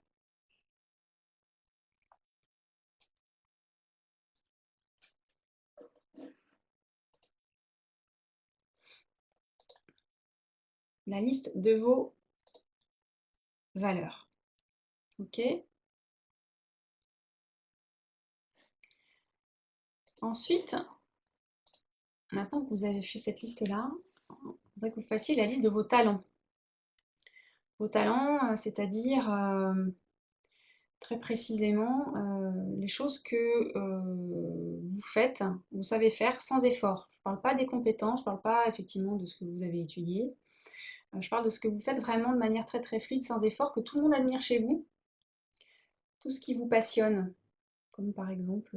La liste de vos valeurs. Ok. Ensuite, maintenant que vous avez fait cette liste-là, il faudrait que vous fassiez la liste de vos talents. Vos talents, c'est-à-dire très précisément les choses que vous faites, vous savez faire sans effort. Je ne parle pas des compétences, je ne parle pas effectivement de ce que vous avez étudié. Je parle de ce que vous faites vraiment de manière très très fluide, sans effort, que tout le monde admire chez vous, tout ce qui vous passionne, comme par exemple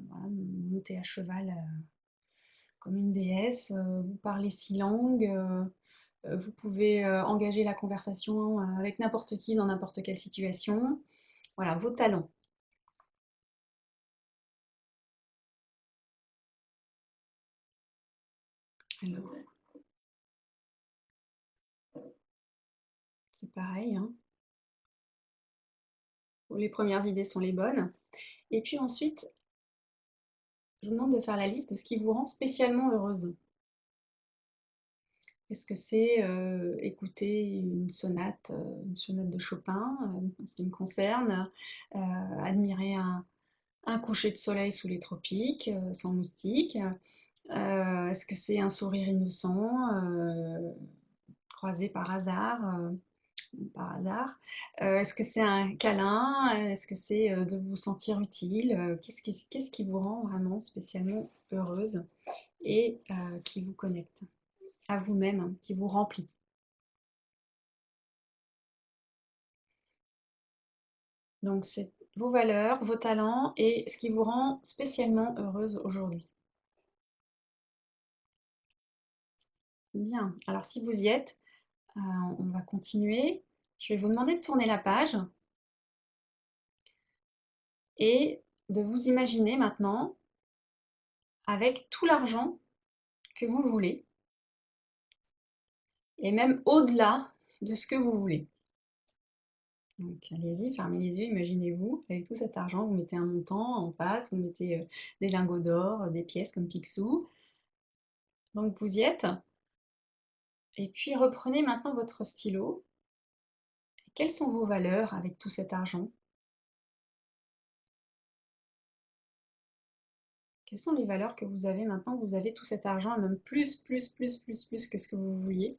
voilà, monter à cheval comme une déesse, vous parlez 6 langues, vous pouvez engager la conversation avec n'importe qui dans n'importe quelle situation. Voilà, vos talents. Alors, c'est pareil, hein. Les premières idées sont les bonnes. Et puis ensuite, je vous demande de faire la liste de ce qui vous rend spécialement heureuse. Est-ce que c'est écouter une sonate de Chopin, en ce qui me concerne, admirer un coucher de soleil sous les tropiques, sans moustiques? Est-ce que c'est un sourire innocent, croisé par hasard? Est-ce que c'est un câlin? Est-ce que c'est de vous sentir utile? Qu'est-ce qui vous rend vraiment spécialement heureuse et qui vous connecte à vous-même, hein, qui vous remplit? Donc, c'est vos valeurs, vos talents et ce qui vous rend spécialement heureuse aujourd'hui. Bien. Alors, si vous y êtes, on va continuer. Je vais vous demander de tourner la page et de vous imaginer maintenant avec tout l'argent que vous voulez et même au-delà de ce que vous voulez. Donc allez-y, fermez les yeux, imaginez-vous, avec tout cet argent, vous mettez un montant en face, vous mettez des lingots d'or, des pièces comme Picsou. Donc vous y êtes. Et puis reprenez maintenant votre stylo. Quelles sont vos valeurs avec tout cet argent? Quelles sont les valeurs que vous avez maintenant que vous avez tout cet argent, et même plus que ce que vous vouliez?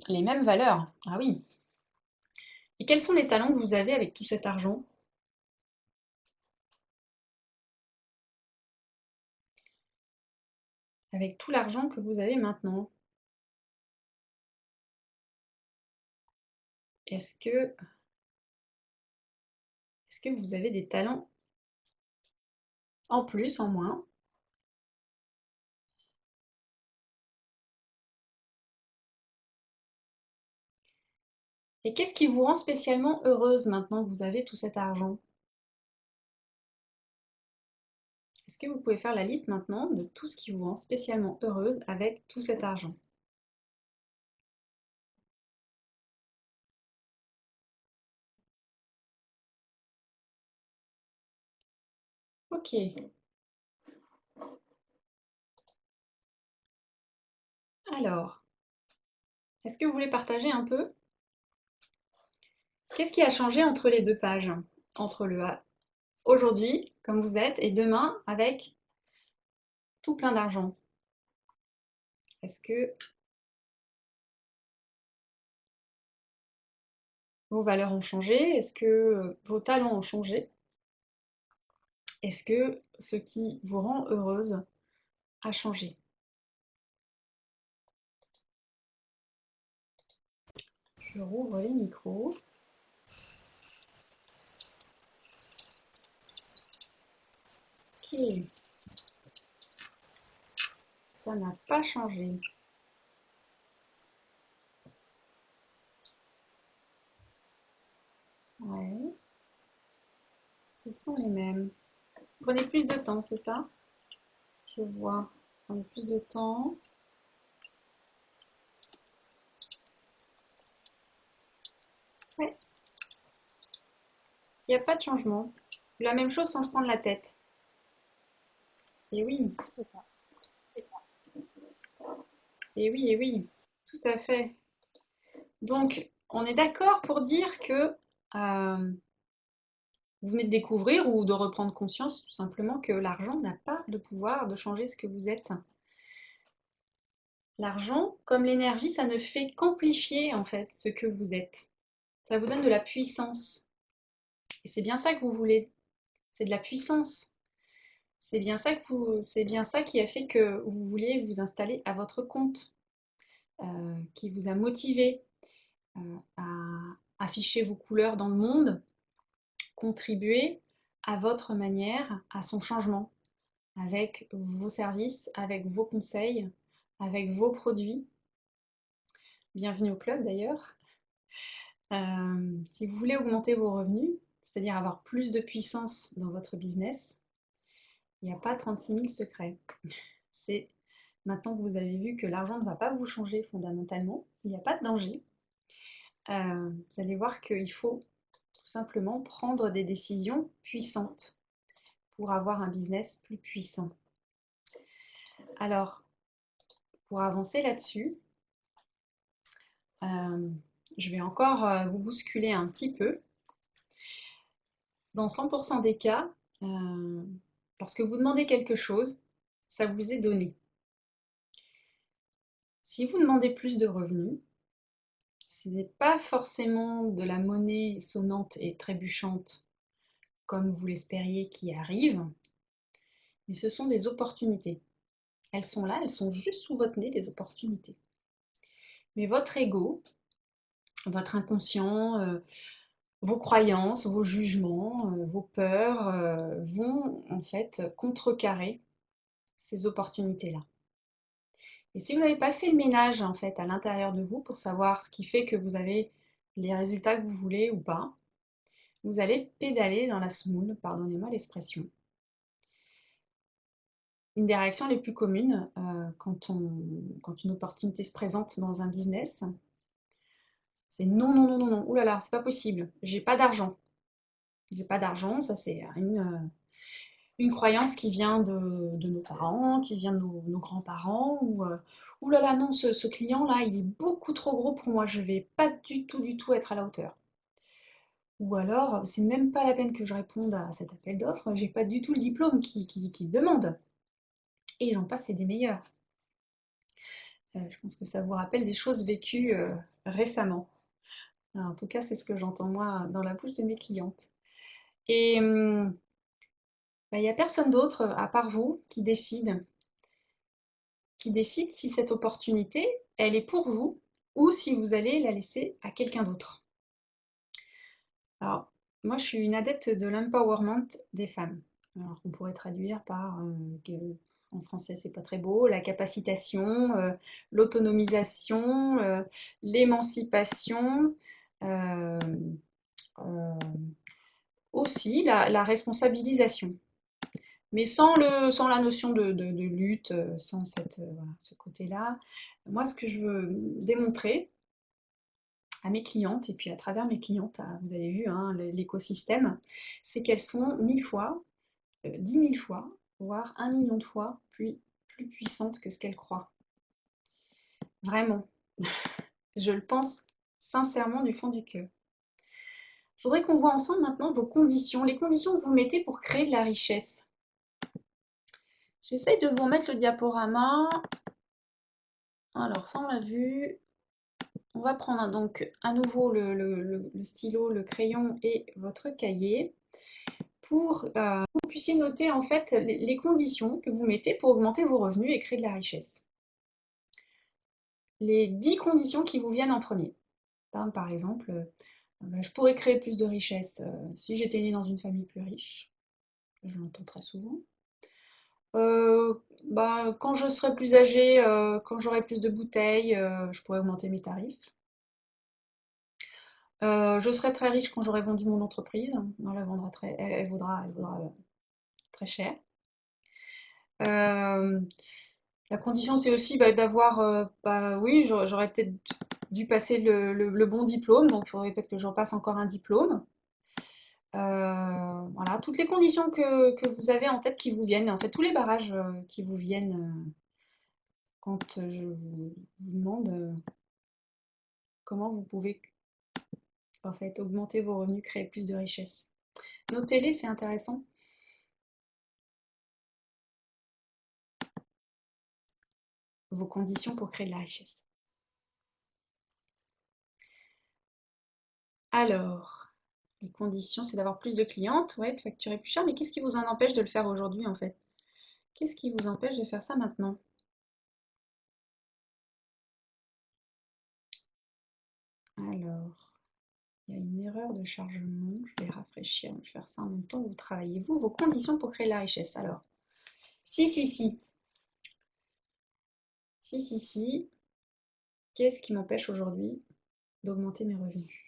Les mêmes valeurs. Ah oui. Et quels sont les talents que vous avez avec tout cet argent? Avec tout l'argent que vous avez maintenant? Est-ce que, est-ce que vous avez des talents en plus, en moins? Et qu'est-ce qui vous rend spécialement heureuse maintenant que vous avez tout cet argent? Est-ce que vous pouvez faire la liste maintenant de tout ce qui vous rend spécialement heureuse avec tout cet argent? Ok. Alors, est-ce que vous voulez partager un peu? Qu'est-ce qui a changé entre les deux pages? Entre le aujourd'hui, comme vous êtes, et demain avec tout plein d'argent. Est-ce que vos valeurs ont changé? Est-ce que vos talents ont changé? Est-ce que ce qui vous rend heureuse a changé? Je rouvre les micros. Ok, ça n'a pas changé. Ouais, ce sont les mêmes. Prenez plus de temps, c'est ça? Je vois. Prenez plus de temps. Ouais, il n'y a pas de changement. La même chose sans se prendre la tête. Et oui, C'est ça, c'est ça. et oui, tout à fait. Donc, on est d'accord pour dire que vous venez de découvrir ou de reprendre conscience tout simplement que l'argent n'a pas le pouvoir de changer ce que vous êtes. L'argent, comme l'énergie, ça ne fait qu'amplifier en fait ce que vous êtes. Ça vous donne de la puissance. Et c'est bien ça que vous voulez. C'est de la puissance. C'est bien ça qui a fait que vous vouliez vous installer à votre compte, qui vous a motivé à afficher vos couleurs dans le monde, contribuer à votre manière à son changement, avec vos services, avec vos conseils, avec vos produits. Bienvenue au club d'ailleurs. Si vous voulez augmenter vos revenus, c'est-à-dire avoir plus de puissance dans votre business, il n'y a pas 36 000 secrets. C'est maintenant que vous avez vu que l'argent ne va pas vous changer fondamentalement, il n'y a pas de danger. Vous allez voir qu'il faut tout simplement prendre des décisions puissantes pour avoir un business plus puissant. Alors, pour avancer là-dessus, euh, je vais encore vous bousculer un petit peu. Dans 100% des cas, lorsque vous demandez quelque chose, ça vous est donné. Si vous demandez plus de revenus, ce n'est pas forcément de la monnaie sonnante et trébuchante comme vous l'espériez qui arrive, mais ce sont des opportunités. Elles sont là, elles sont juste sous votre nez, les opportunités. Mais votre ego, votre inconscient, vos croyances, vos jugements, vos peurs vont en fait contrecarrer ces opportunités-là. Et si vous n'avez pas fait le ménage en fait à l'intérieur de vous pour savoir ce qui fait que vous avez les résultats que vous voulez ou pas, vous allez pédaler dans la semoule, pardonnez-moi l'expression. Une des réactions les plus communes quand une opportunité se présente dans un business, c'est non, non, non, non, non, oulala, c'est pas possible, j'ai pas d'argent. J'ai pas d'argent, ça c'est une croyance qui vient de nos parents, qui vient de nos grands-parents, ou ouh là là, non, ce client-là, il est beaucoup trop gros pour moi, je vais pas du tout être à la hauteur. Ou alors, c'est même pas la peine que je réponde à cet appel d'offres, j'ai pas du tout le diplôme qui demande. Et j'en passe, c'est des meilleurs. Je pense que ça vous rappelle des choses vécues récemment. En tout cas, c'est ce que j'entends moi dans la bouche de mes clientes. Et il n'y a personne d'autre à part vous qui décide si cette opportunité, elle est pour vous ou si vous allez la laisser à quelqu'un d'autre. Alors, moi, je suis une adepte de l'empowerment des femmes. Alors, on pourrait traduire par, en français, c'est pas très beau, la capacitation, l'autonomisation, l'émancipation, euh, euh, aussi la responsabilisation. mais sans la notion de lutte, sans voilà, ce côté-là. Moi, ce que je veux démontrer à mes clientes, et puis à travers mes clientes, vous avez vu hein, l'écosystème, c'est qu'elles sont 1000 fois, 10 000 fois, voire 1 million de fois plus puissantes que ce qu'elles croient. Vraiment. Je le pense sincèrement du fond du cœur. Je voudrais qu'on voit ensemble maintenant vos conditions, les conditions que vous mettez pour créer de la richesse. J'essaye de vous remettre le diaporama. Alors, ça on l'a vu. On va prendre donc à nouveau le stylo, le crayon et votre cahier pour que vous puissiez noter en fait les conditions que vous mettez pour augmenter vos revenus et créer de la richesse. Les 10 conditions qui vous viennent en premier. Par exemple, je pourrais créer plus de richesse si j'étais née dans une famille plus riche. Je l'entends très souvent. Quand je serai plus âgée, quand j'aurai plus de bouteilles, je pourrais augmenter mes tarifs. Je serai très riche quand j'aurai vendu mon entreprise. Elle vaudra très cher. La condition, c'est aussi d'avoir, oui, j'aurais peut-être dû passer le bon diplôme, donc il faudrait peut-être que j'en passe encore un diplôme. Voilà, toutes les conditions que vous avez en tête qui vous viennent, en fait, tous les barrages qui vous viennent quand je vous demande comment vous pouvez en fait augmenter vos revenus, créer plus de richesse. Notez-les, c'est intéressant. Vos conditions pour créer de la richesse. Alors, les conditions, c'est d'avoir plus de clientes, ouais, de facturer plus cher, mais qu'est-ce qui vous en empêche de le faire aujourd'hui en fait? Qu'est-ce qui vous empêche de faire ça maintenant? Alors, il y a une erreur de chargement, je vais rafraîchir, je vais faire ça en même temps que vous travaillez. Vous, vos conditions pour créer de la richesse. Alors, si. Qu'est-ce qui m'empêche aujourd'hui d'augmenter mes revenus?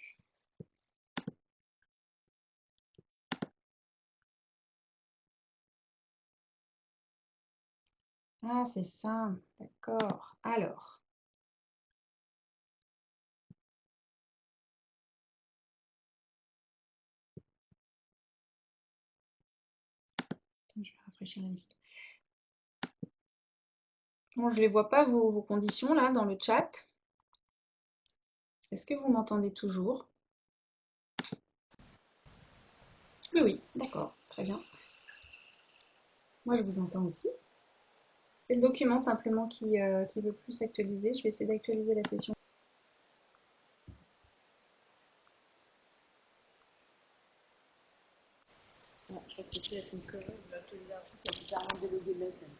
Ah, c'est ça, d'accord. Alors, je vais rafraîchir la liste. Bon, je ne les vois pas, vos conditions, là, dans le chat. Est-ce que vous m'entendez toujours? Oui, d'accord, très bien. Moi, je vous entends aussi. C'est le document simplement qui veut plus s'actualiser. Je vais essayer d'actualiser la session. Non, je crois que c'est la semaine que je vais actualiser un truc, c'est bizarrement délogué de la semaine.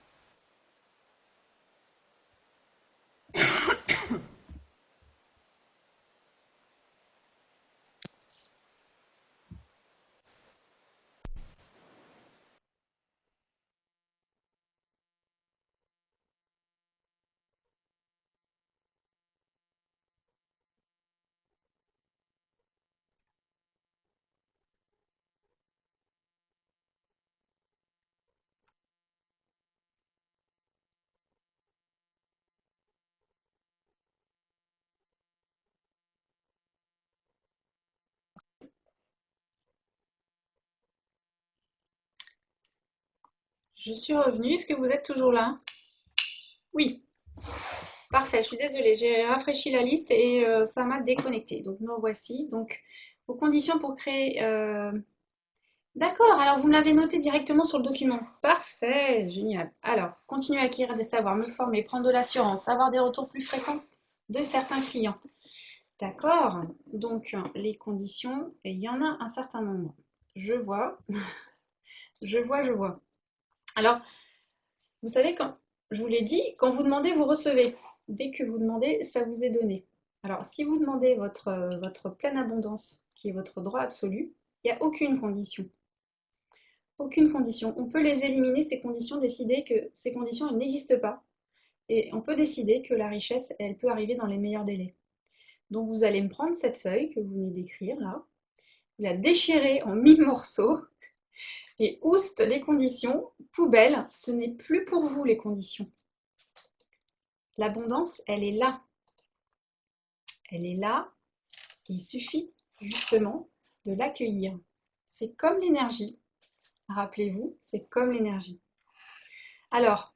Je suis revenue. Est-ce que vous êtes toujours là? Oui, parfait. Je suis désolée. J'ai rafraîchi la liste et ça m'a déconnecté. Donc, me voici. Donc, vos conditions pour créer. D'accord, alors vous me l'avez noté directement sur le document. Parfait, génial. Alors, continuer à acquérir des savoirs, me former, prendre de l'assurance, avoir des retours plus fréquents de certains clients. D'accord, donc les conditions, et il y en a un certain nombre. Je vois, je vois. Alors, vous savez, quand je vous l'ai dit, quand vous demandez, vous recevez. Dès que vous demandez, ça vous est donné. Alors, si vous demandez votre pleine abondance, qui est votre droit absolu, il n'y a aucune condition. Aucune condition. On peut les éliminer, ces conditions, décider que ces conditions, elles n'existent pas. Et on peut décider que la richesse, elle peut arriver dans les meilleurs délais. Donc vous allez me prendre cette feuille que vous venez d'écrire là, vous la déchirer en 1000 morceaux, Et oust, les conditions, poubelle, ce n'est plus pour vous les conditions. L'abondance, elle est là. Elle est là. Il suffit justement de l'accueillir. C'est comme l'énergie. Rappelez-vous, c'est comme l'énergie. Alors,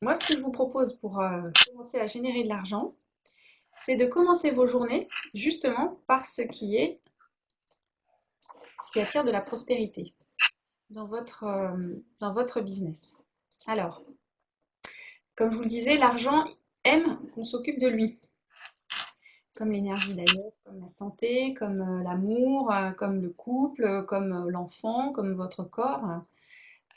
moi, ce que je vous propose pour commencer à générer de l'argent, c'est de commencer vos journées justement par ce qui attire de la prospérité dans votre business. Alors, comme je vous le disais, l'argent aime qu'on s'occupe de lui. Comme l'énergie d'ailleurs, comme la santé, comme l'amour, comme le couple, comme l'enfant, comme votre corps.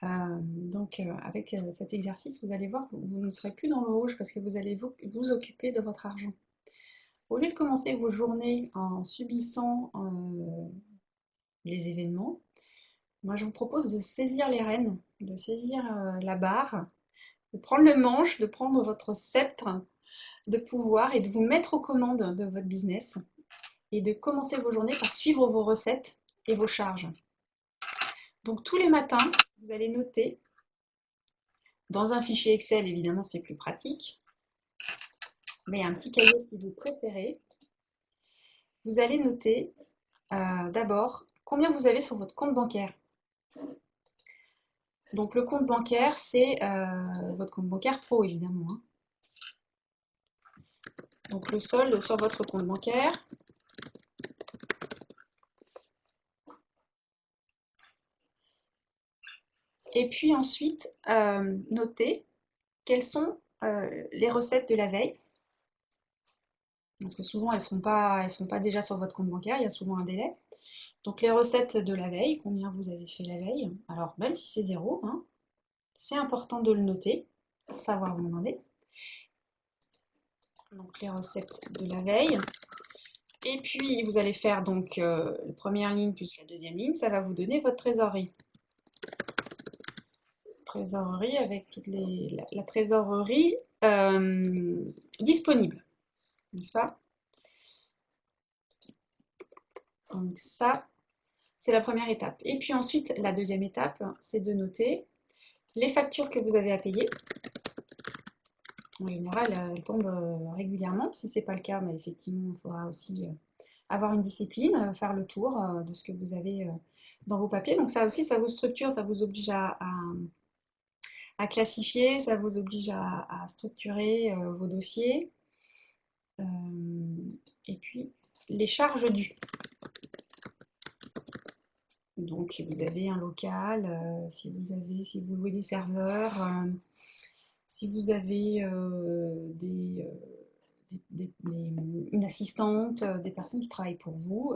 Donc, avec cet exercice, vous allez voir que vous ne serez plus dans le rouge parce que vous allez vous occuper de votre argent. Au lieu de commencer vos journées en subissant les événements, moi je vous propose de saisir les rênes, de saisir la barre, de prendre le manche, de prendre votre sceptre de pouvoir et de vous mettre aux commandes de votre business et de commencer vos journées par suivre vos recettes et vos charges. Donc tous les matins, vous allez noter dans un fichier Excel, évidemment c'est plus pratique, mais un petit cahier si vous préférez. Vous allez noter d'abord combien vous avez sur votre compte bancaire. Donc le compte bancaire, c'est votre compte bancaire pro évidemment. Hein. Donc le solde sur votre compte bancaire. Et puis ensuite, notez quelles sont les recettes de la veille. Parce que souvent, elles ne sont pas déjà sur votre compte bancaire, il y a souvent un délai. Donc les recettes de la veille, combien vous avez fait la veille. Alors même si c'est zéro, hein, c'est important de le noter pour savoir où on en est. Donc les recettes de la veille. Et puis vous allez faire donc la première ligne plus la deuxième ligne, ça va vous donner votre trésorerie. Trésorerie avec toute la trésorerie disponible, n'est-ce pas? Donc ça, c'est la première étape. Et puis ensuite, la deuxième étape, c'est de noter les factures que vous avez à payer. En général, elles tombent régulièrement. Si ce n'est pas le cas, mais effectivement, il faudra aussi avoir une discipline, faire le tour de ce que vous avez dans vos papiers. Donc ça aussi, ça vous structure, ça vous oblige à classifier, ça vous oblige à structurer vos dossiers. Et puis, les charges dues. Donc, si vous avez un local, si vous louez des serveurs, si vous avez une assistante, des personnes qui travaillent pour vous,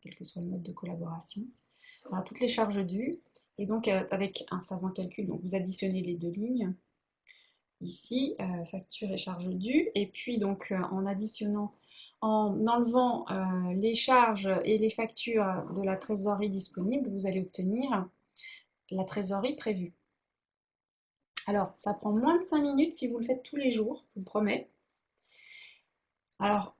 quel que soit le mode de collaboration. Voilà, toutes les charges dues. Et donc, avec un savant calcul, donc vous additionnez les deux lignes. Ici, facture et charges dues. Et puis, donc, en additionnant, en enlevant les charges et les factures de la trésorerie disponible, vous allez obtenir la trésorerie prévue. Alors, ça prend moins de 5 minutes si vous le faites tous les jours, je vous promets. Alors,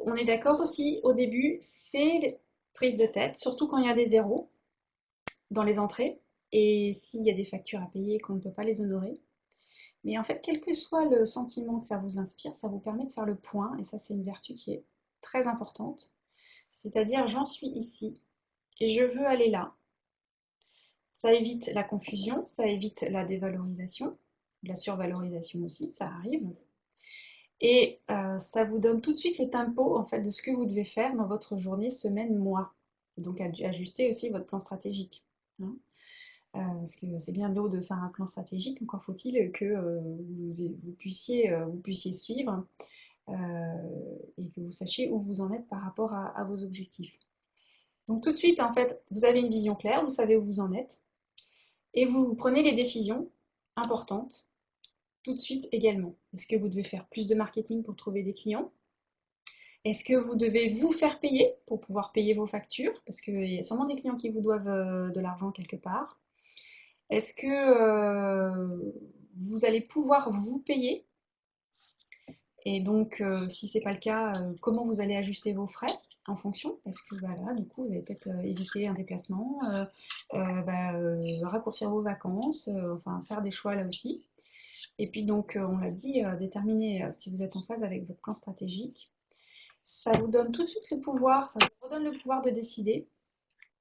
on est d'accord aussi, au début, c'est prise de tête, surtout quand il y a des zéros dans les entrées et s'il y a des factures à payer et qu'on ne peut pas les honorer. Mais en fait, quel que soit le sentiment que ça vous inspire, ça vous permet de faire le point, et ça c'est une vertu qui est très importante. C'est-à-dire, j'en suis ici et je veux aller là. Ça évite la confusion, ça évite la dévalorisation, la survalorisation aussi, ça arrive. Et ça vous donne tout de suite le tempo en fait, de ce que vous devez faire dans votre journée, semaine, mois. Et donc ajuster aussi votre plan stratégique. Hein. Parce que c'est bien beau de faire un plan stratégique, encore faut-il que vous puissiez suivre et que vous sachiez où vous en êtes par rapport à vos objectifs. Donc tout de suite, en fait, vous avez une vision claire, vous savez où vous en êtes, et vous prenez les décisions importantes tout de suite également. Est-ce que vous devez faire plus de marketing pour trouver des clients? Est-ce que vous devez vous faire payer pour pouvoir payer vos factures? Parce qu'il y a sûrement des clients qui vous doivent de l'argent quelque part. Est-ce que vous allez pouvoir vous payer? Et donc, si ce n'est pas le cas, comment vous allez ajuster vos frais en fonction? Parce que bah, là, du coup, vous allez peut-être éviter un déplacement, raccourcir vos vacances, enfin faire des choix là aussi. Et puis donc, on l'a dit, déterminer si vous êtes en phase avec votre plan stratégique. Ça vous donne tout de suite le pouvoir, ça vous redonne le pouvoir de décider,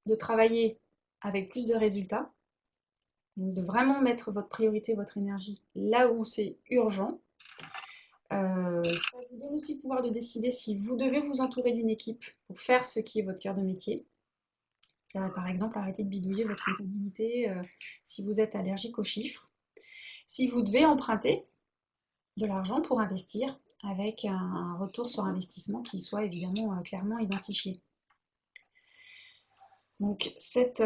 de travailler avec plus de résultats, donc de vraiment mettre votre priorité, votre énergie là où c'est urgent. Ça vous donne aussi le pouvoir de décider si vous devez vous entourer d'une équipe pour faire ce qui est votre cœur de métier. Par exemple, arrêter de bidouiller votre comptabilité si vous êtes allergique aux chiffres. Si vous devez emprunter de l'argent pour investir avec un retour sur investissement qui soit évidemment clairement identifié. Donc cet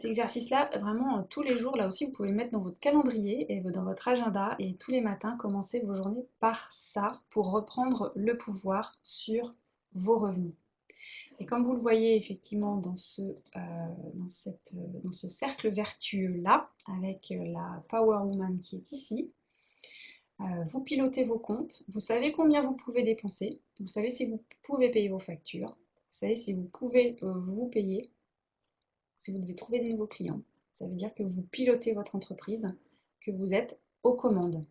exercice-là, vraiment tous les jours, là aussi, vous pouvez le mettre dans votre calendrier et dans votre agenda et tous les matins, commencer vos journées par ça pour reprendre le pouvoir sur vos revenus. Et comme vous le voyez effectivement dans ce cercle vertueux-là, avec la Power Woman qui est ici, vous pilotez vos comptes, vous savez combien vous pouvez dépenser, vous savez si vous pouvez payer vos factures, vous savez si vous pouvez vous payer, si vous devez trouver des nouveaux clients. Ça veut dire que vous pilotez votre entreprise, que vous êtes aux commandes.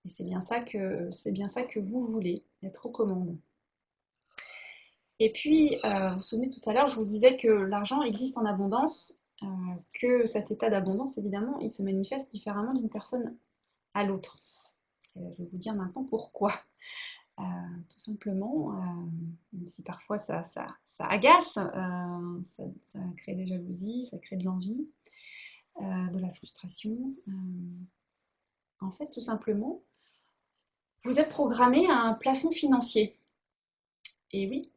Et c'est bien ça que vous voulez, être aux commandes. Et puis, vous vous souvenez tout à l'heure, je vous disais que l'argent existe en abondance, que cet état d'abondance, évidemment, il se manifeste différemment d'une personne à l'autre. Je vais vous dire maintenant pourquoi. Tout simplement, même si parfois ça agace, ça crée des jalousies, ça crée de l'envie, de la frustration. En fait, tout simplement, vous êtes programmé à un plafond financier. Et oui,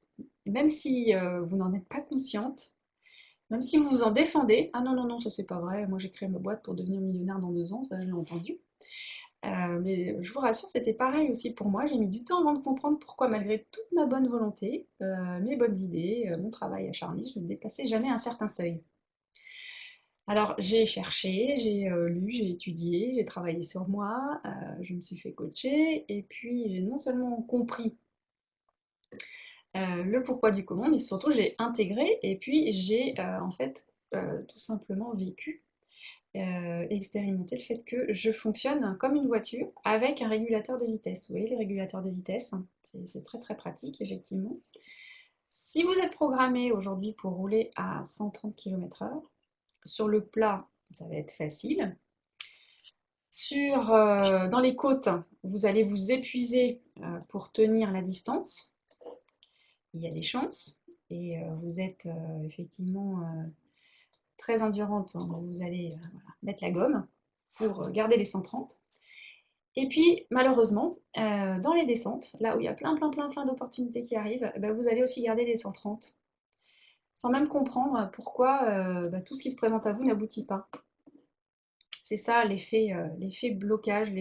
même si vous n'en êtes pas consciente, même si vous vous en défendez, ah non, non, non, ça c'est pas vrai, moi j'ai créé ma boîte pour devenir millionnaire dans 2 ans, ça je l'ai entendu. Mais je vous rassure, c'était pareil aussi pour moi. J'ai mis du temps avant de comprendre pourquoi, malgré toute ma bonne volonté, mes bonnes idées, mon travail acharné, je ne dépassais jamais un certain seuil. Alors j'ai cherché, j'ai lu, j'ai étudié, j'ai travaillé sur moi, je me suis fait coacher, et puis j'ai non seulement compris le pourquoi du comment, mais surtout j'ai intégré, et puis j'ai en fait tout simplement vécu expérimenter le fait que je fonctionne comme une voiture avec un régulateur de vitesse. Vous voyez les régulateurs de vitesse, c'est très très pratique effectivement. Si vous êtes programmé aujourd'hui pour rouler à 130 km/h, sur le plat, ça va être facile. Dans les côtes, vous allez vous épuiser pour tenir la distance. Il y a des chances. Et vous êtes effectivement très endurante, hein, vous allez voilà, mettre la gomme pour garder les 130. Et puis, malheureusement, dans les descentes, là où il y a plein d'opportunités qui arrivent, bah, vous allez aussi garder les 130, sans même comprendre pourquoi tout ce qui se présente à vous n'aboutit pas. C'est ça l'effet blocage,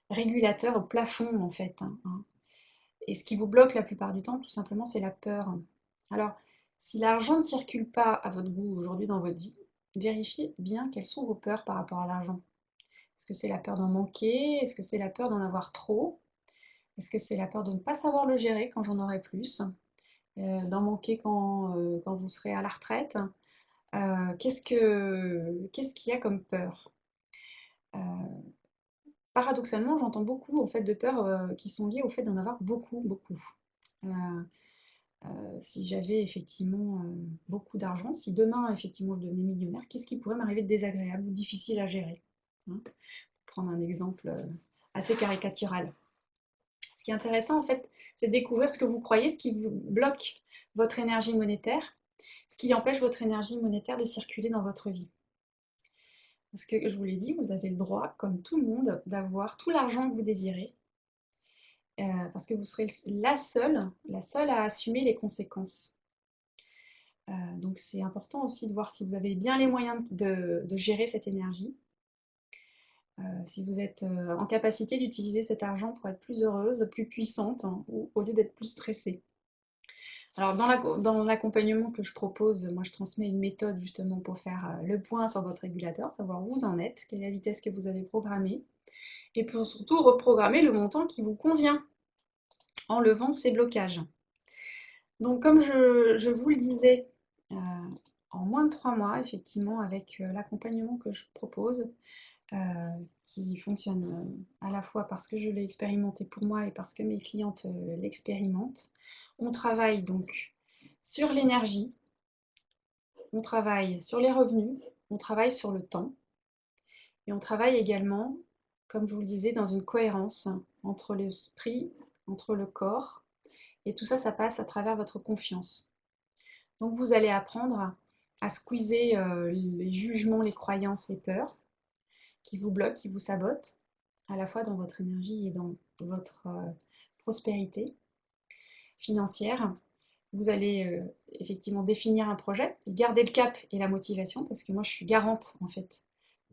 régulateur au plafond, en fait. Hein. Et ce qui vous bloque la plupart du temps, tout simplement, c'est la peur. Alors, si l'argent ne circule pas à votre goût aujourd'hui dans votre vie, vérifiez bien quelles sont vos peurs par rapport à l'argent. Est-ce que c'est la peur d'en manquer? Est-ce que c'est la peur d'en avoir trop? Est-ce que c'est la peur de ne pas savoir le gérer quand j'en aurai plus? D'en manquer quand vous serez à la retraite? Qu'est-ce qu'il y a comme peur? Euh, Paradoxalement, j'entends beaucoup en fait de peurs qui sont liées au fait d'en avoir beaucoup, beaucoup. Euh, si j'avais effectivement beaucoup d'argent, si demain effectivement je devenais millionnaire, qu'est-ce qui pourrait m'arriver de désagréable ou difficile à gérer, hein? Pour prendre un exemple assez caricatural. Ce qui est intéressant en fait, c'est de découvrir ce que vous croyez, ce qui vous bloque votre énergie monétaire, ce qui empêche votre énergie monétaire de circuler dans votre vie. Parce que je vous l'ai dit, vous avez le droit, comme tout le monde, d'avoir tout l'argent que vous désirez, parce que vous serez la seule à assumer les conséquences. Donc c'est important aussi de voir si vous avez bien les moyens de gérer cette énergie, si vous êtes en capacité d'utiliser cet argent pour être plus heureuse, plus puissante, hein, ou au lieu d'être plus stressée. Alors dans l'accompagnement que je propose, moi je transmets une méthode justement pour faire le point sur votre régulateur, savoir où vous en êtes, quelle est la vitesse que vous avez programmée, et pour surtout reprogrammer le montant qui vous convient en levant ces blocages. Donc comme je vous le disais, en moins de 3 mois, effectivement, avec l'accompagnement que je propose, qui fonctionne à la fois parce que je l'ai expérimenté pour moi et parce que mes clientes l'expérimentent. On travaille donc sur l'énergie, on travaille sur les revenus, on travaille sur le temps et on travaille également, comme je vous le disais, dans une cohérence entre l'esprit, entre le corps et tout ça, ça passe à travers votre confiance. Donc vous allez apprendre à squeezer les jugements, les croyances, les peurs qui vous bloquent, qui vous sabotent, à la fois dans votre énergie et dans votre prospérité financière. Vous allez effectivement définir un projet, garder le cap et la motivation, parce que moi je suis garante en fait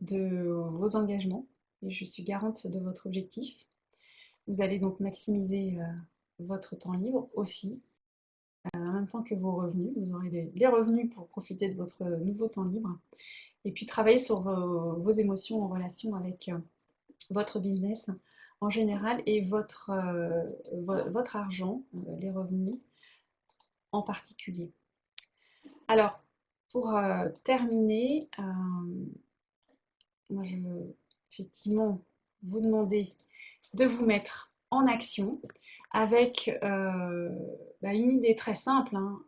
de vos engagements et je suis garante de votre objectif. Vous allez donc maximiser votre temps libre aussi, en même temps que vos revenus. Vous aurez les revenus pour profiter de votre nouveau temps libre. Et puis travailler sur vos émotions en relation avec votre business en général et votre argent, les revenus en particulier. Alors, pour terminer, moi je veux effectivement vous demander de vous mettre en action avec une idée très simple, hein,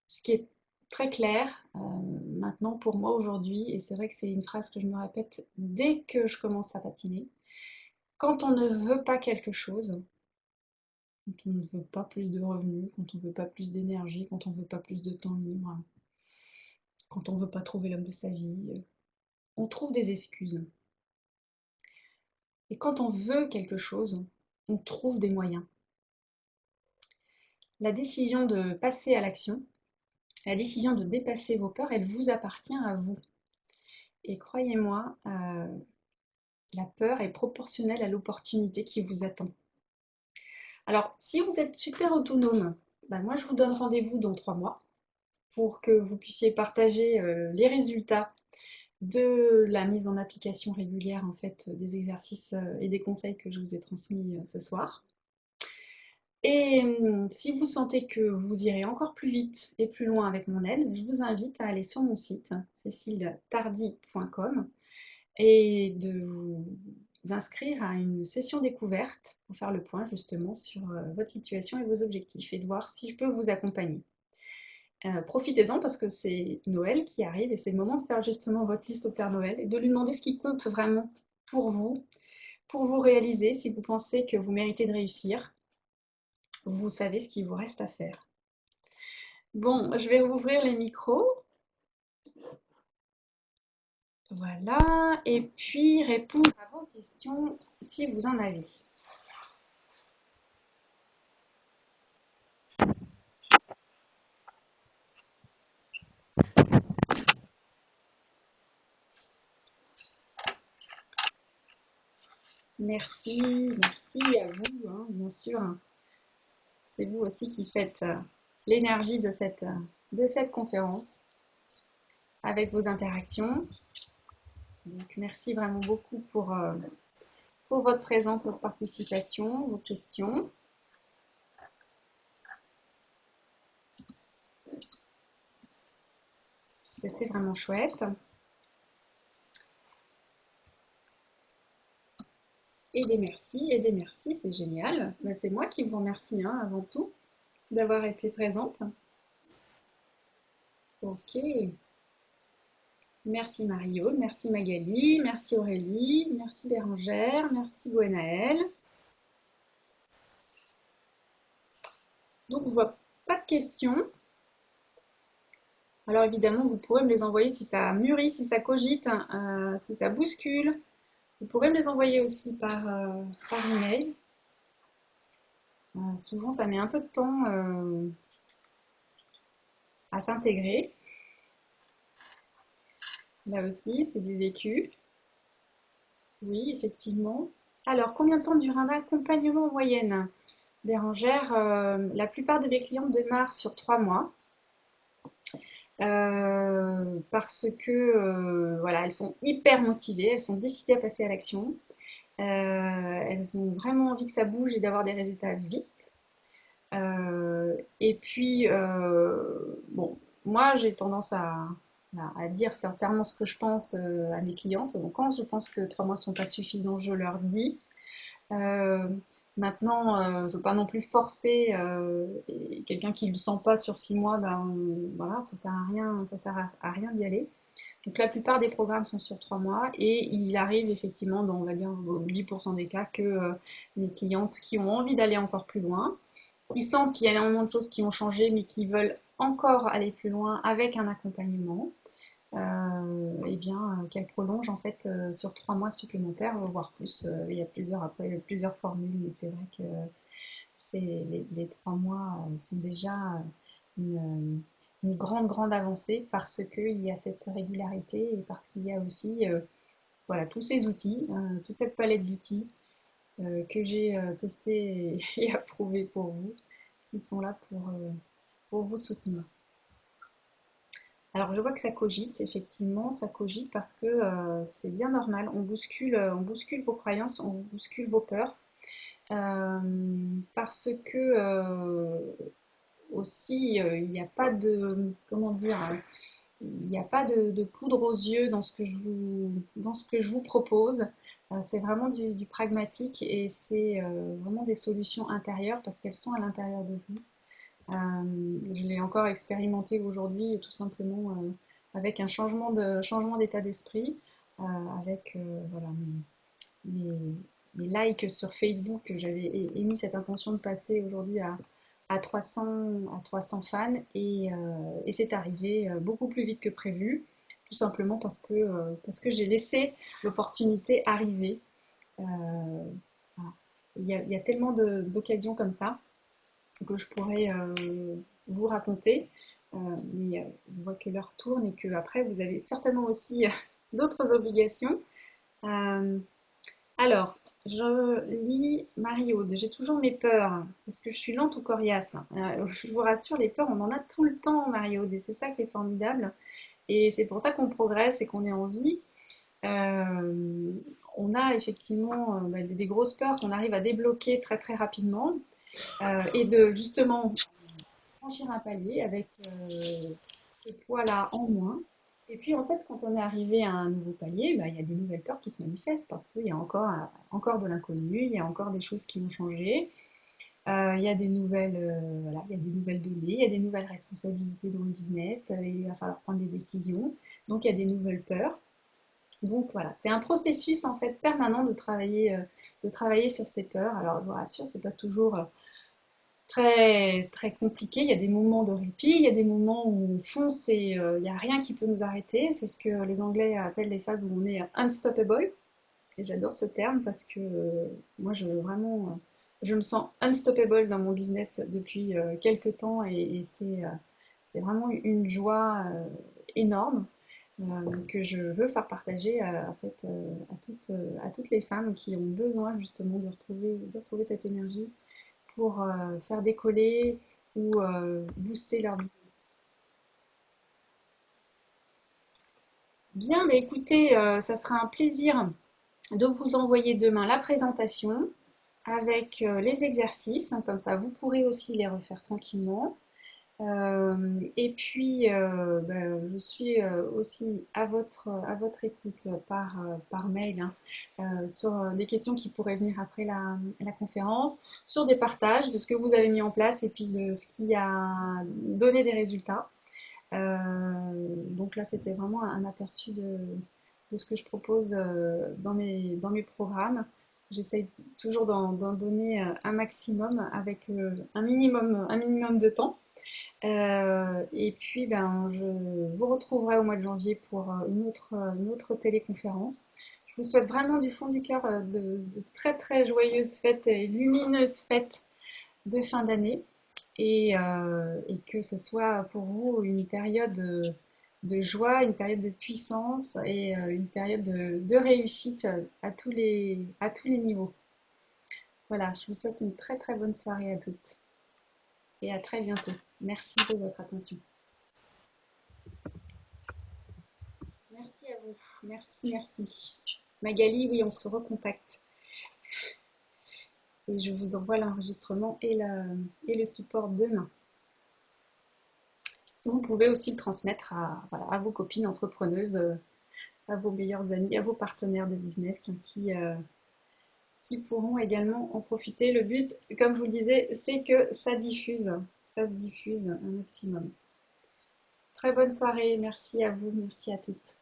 ce qui est très clair maintenant pour moi aujourd'hui, et c'est vrai que c'est une phrase que je me répète dès que je commence à patiner. Quand on ne veut pas quelque chose, quand on ne veut pas plus de revenus, quand on ne veut pas plus d'énergie, quand on ne veut pas plus de temps libre, quand on ne veut pas trouver l'homme de sa vie, on trouve des excuses. Et quand on veut quelque chose, on trouve des moyens. La décision de passer à l'action, la décision de dépasser vos peurs, elle vous appartient à vous. Et croyez-moi, la peur est proportionnelle à l'opportunité qui vous attend. Alors, si vous êtes super autonome, moi je vous donne rendez-vous dans 3 mois pour que vous puissiez partager les résultats de la mise en application régulière en fait des exercices et des conseils que je vous ai transmis ce soir. Et si vous sentez que vous irez encore plus vite et plus loin avec mon aide, je vous invite à aller sur mon site ceciletardy.com et de vous inscrire à une session découverte pour faire le point justement sur votre situation et vos objectifs et de voir si je peux vous accompagner. Profitez-en parce que c'est Noël qui arrive et c'est le moment de faire justement votre liste au Père Noël et de lui demander ce qui compte vraiment pour vous réaliser. Si vous pensez que vous méritez de réussir, vous savez ce qu'il vous reste à faire. Bon, je vais rouvrir les micros. Voilà, et puis répondre à vos questions si vous en avez. Merci, merci à vous, hein, bien sûr. C'est vous aussi qui faites l'énergie de cette conférence avec vos interactions. Donc, merci vraiment beaucoup pour votre présence, votre participation, vos questions. C'était vraiment chouette. Et des merci, c'est génial. C'est moi qui vous remercie hein, avant tout d'avoir été présente. Ok. Merci Mario, merci Magali, merci Aurélie, merci Bérangère, merci Gwenaëlle. Donc on ne voit pas de questions. Alors évidemment, vous pourrez me les envoyer si ça mûrit, si ça cogite, si ça bouscule. Vous pourrez me les envoyer aussi par email. Souvent, ça met un peu de temps à s'intégrer. Là aussi, c'est du vécu. Oui, effectivement. Alors, combien de temps dure un accompagnement en moyenne? Bérangère, la plupart de mes clientes démarrent sur 3 mois. Parce que voilà, elles sont hyper motivées, elles sont décidées à passer à l'action. Elles ont vraiment envie que ça bouge et d'avoir des résultats vite. Et puis, bon, moi j'ai tendance à dire sincèrement ce que je pense à mes clientes. Donc quand je pense que 3 mois ne sont pas suffisants, je leur dis. Euh, Maintenant, je ne veux pas non plus forcer et quelqu'un qui ne le sent pas sur 6 mois, ben, voilà, ça sert à rien, ça sert à rien d'y aller. Donc la plupart des programmes sont sur 3 mois et il arrive effectivement dans, on va dire, 10% des cas que mes clientes qui ont envie d'aller encore plus loin, qui sentent qu'il y a énormément de choses qui ont changé mais qui veulent encore aller plus loin avec un accompagnement, eh bien, qu'elles prolongent en fait sur 3 mois supplémentaires, voire plus. Il y a plusieurs formules, mais c'est vrai que les 3 mois sont déjà une grande avancée parce qu'il y a cette régularité et parce qu'il y a aussi voilà, tous ces outils, toute cette palette d'outils que j'ai testé et approuvé pour vous, qui sont là pour vous soutenir. Alors je vois que ça cogite, effectivement, ça cogite parce que c'est bien normal. On bouscule vos croyances, on bouscule vos peurs, euh, parce que aussi il n'y a pas de, comment dire, il n'y a pas de poudre aux yeux dans ce que je vous propose. C'est vraiment du pragmatique et c'est vraiment des solutions intérieures parce qu'elles sont à l'intérieur de vous. Je l'ai encore expérimenté aujourd'hui, tout simplement avec un changement d'état d'esprit, euh, avec voilà, mes, mes likes sur Facebook que j'avais émis cette intention de passer aujourd'hui à 300 fans et c'est arrivé beaucoup plus vite que prévu, tout simplement parce que j'ai laissé l'opportunité arriver. Euh, voilà. Il y a tellement d'occasions comme ça que je pourrais vous raconter. Mais je vois que l'heure tourne et que après vous avez certainement aussi d'autres obligations. Euh, alors, je lis Marie-Aude. J'ai toujours mes peurs. Est-ce que je suis lente ou coriace? Je vous rassure, les peurs, on en a tout le temps, Marie-Aude, et c'est ça qui est formidable. Et c'est pour ça qu'on progresse et qu'on est en vie. Euh, on a effectivement des grosses peurs qu'on arrive à débloquer très très rapidement et de justement franchir un palier avec ce poids-là en moins. Et puis en fait, quand on est arrivé à un nouveau palier, bah, il y a des nouvelles peurs qui se manifestent parce qu'il y a encore de l'inconnu, il y a encore des choses qui vont changer, il y a des nouvelles, voilà, il y a des nouvelles données, il y a des nouvelles responsabilités dans le business, et il va falloir prendre des décisions. Donc il y a des nouvelles peurs. Donc voilà, c'est un processus en fait permanent de travailler sur ces peurs. Alors je vous rassure, c'est pas toujours très compliqué. Il y a des moments de répit, il y a des moments où on fonce et il n'y a rien qui peut nous arrêter. C'est ce que les Anglais appellent les phases où on est unstoppable. Et j'adore ce terme parce que moi, je me sens unstoppable dans mon business depuis quelques temps et c'est vraiment une joie énorme que je veux faire partager en fait, à toutes les femmes qui ont besoin justement de retrouver cette énergie pour faire décoller ou booster leur business. Bien, mais écoutez, ça sera un plaisir de vous envoyer demain la présentation avec les exercices, hein, comme ça vous pourrez aussi les refaire tranquillement. Et puis, je suis aussi à votre écoute par mail hein, sur des questions qui pourraient venir après la conférence, sur des partages de ce que vous avez mis en place et puis de ce qui a donné des résultats. Donc là, c'était vraiment un aperçu de ce que je propose dans mes programmes. J'essaye toujours d'en donner un maximum avec un minimum de temps. Et puis, ben, je vous retrouverai au mois de janvier pour une autre téléconférence. Je vous souhaite vraiment du fond du cœur de très très joyeuses fêtes et lumineuses fêtes de fin d'année et que ce soit pour vous une période de joie, une période de puissance et une période de réussite à tous les niveaux. Voilà, je vous souhaite une très très bonne soirée à toutes et à très bientôt. Merci de votre attention. Merci à vous. Merci. Magali, oui, on se recontacte. Et je vous envoie l'enregistrement et le support demain. Vous pouvez aussi le transmettre voilà, à vos copines entrepreneuses, à vos meilleurs amis, à vos partenaires de business qui pourront également en profiter. Le but, comme je vous le disais, c'est que ça se diffuse un maximum. Très bonne soirée, merci à vous, merci à toutes.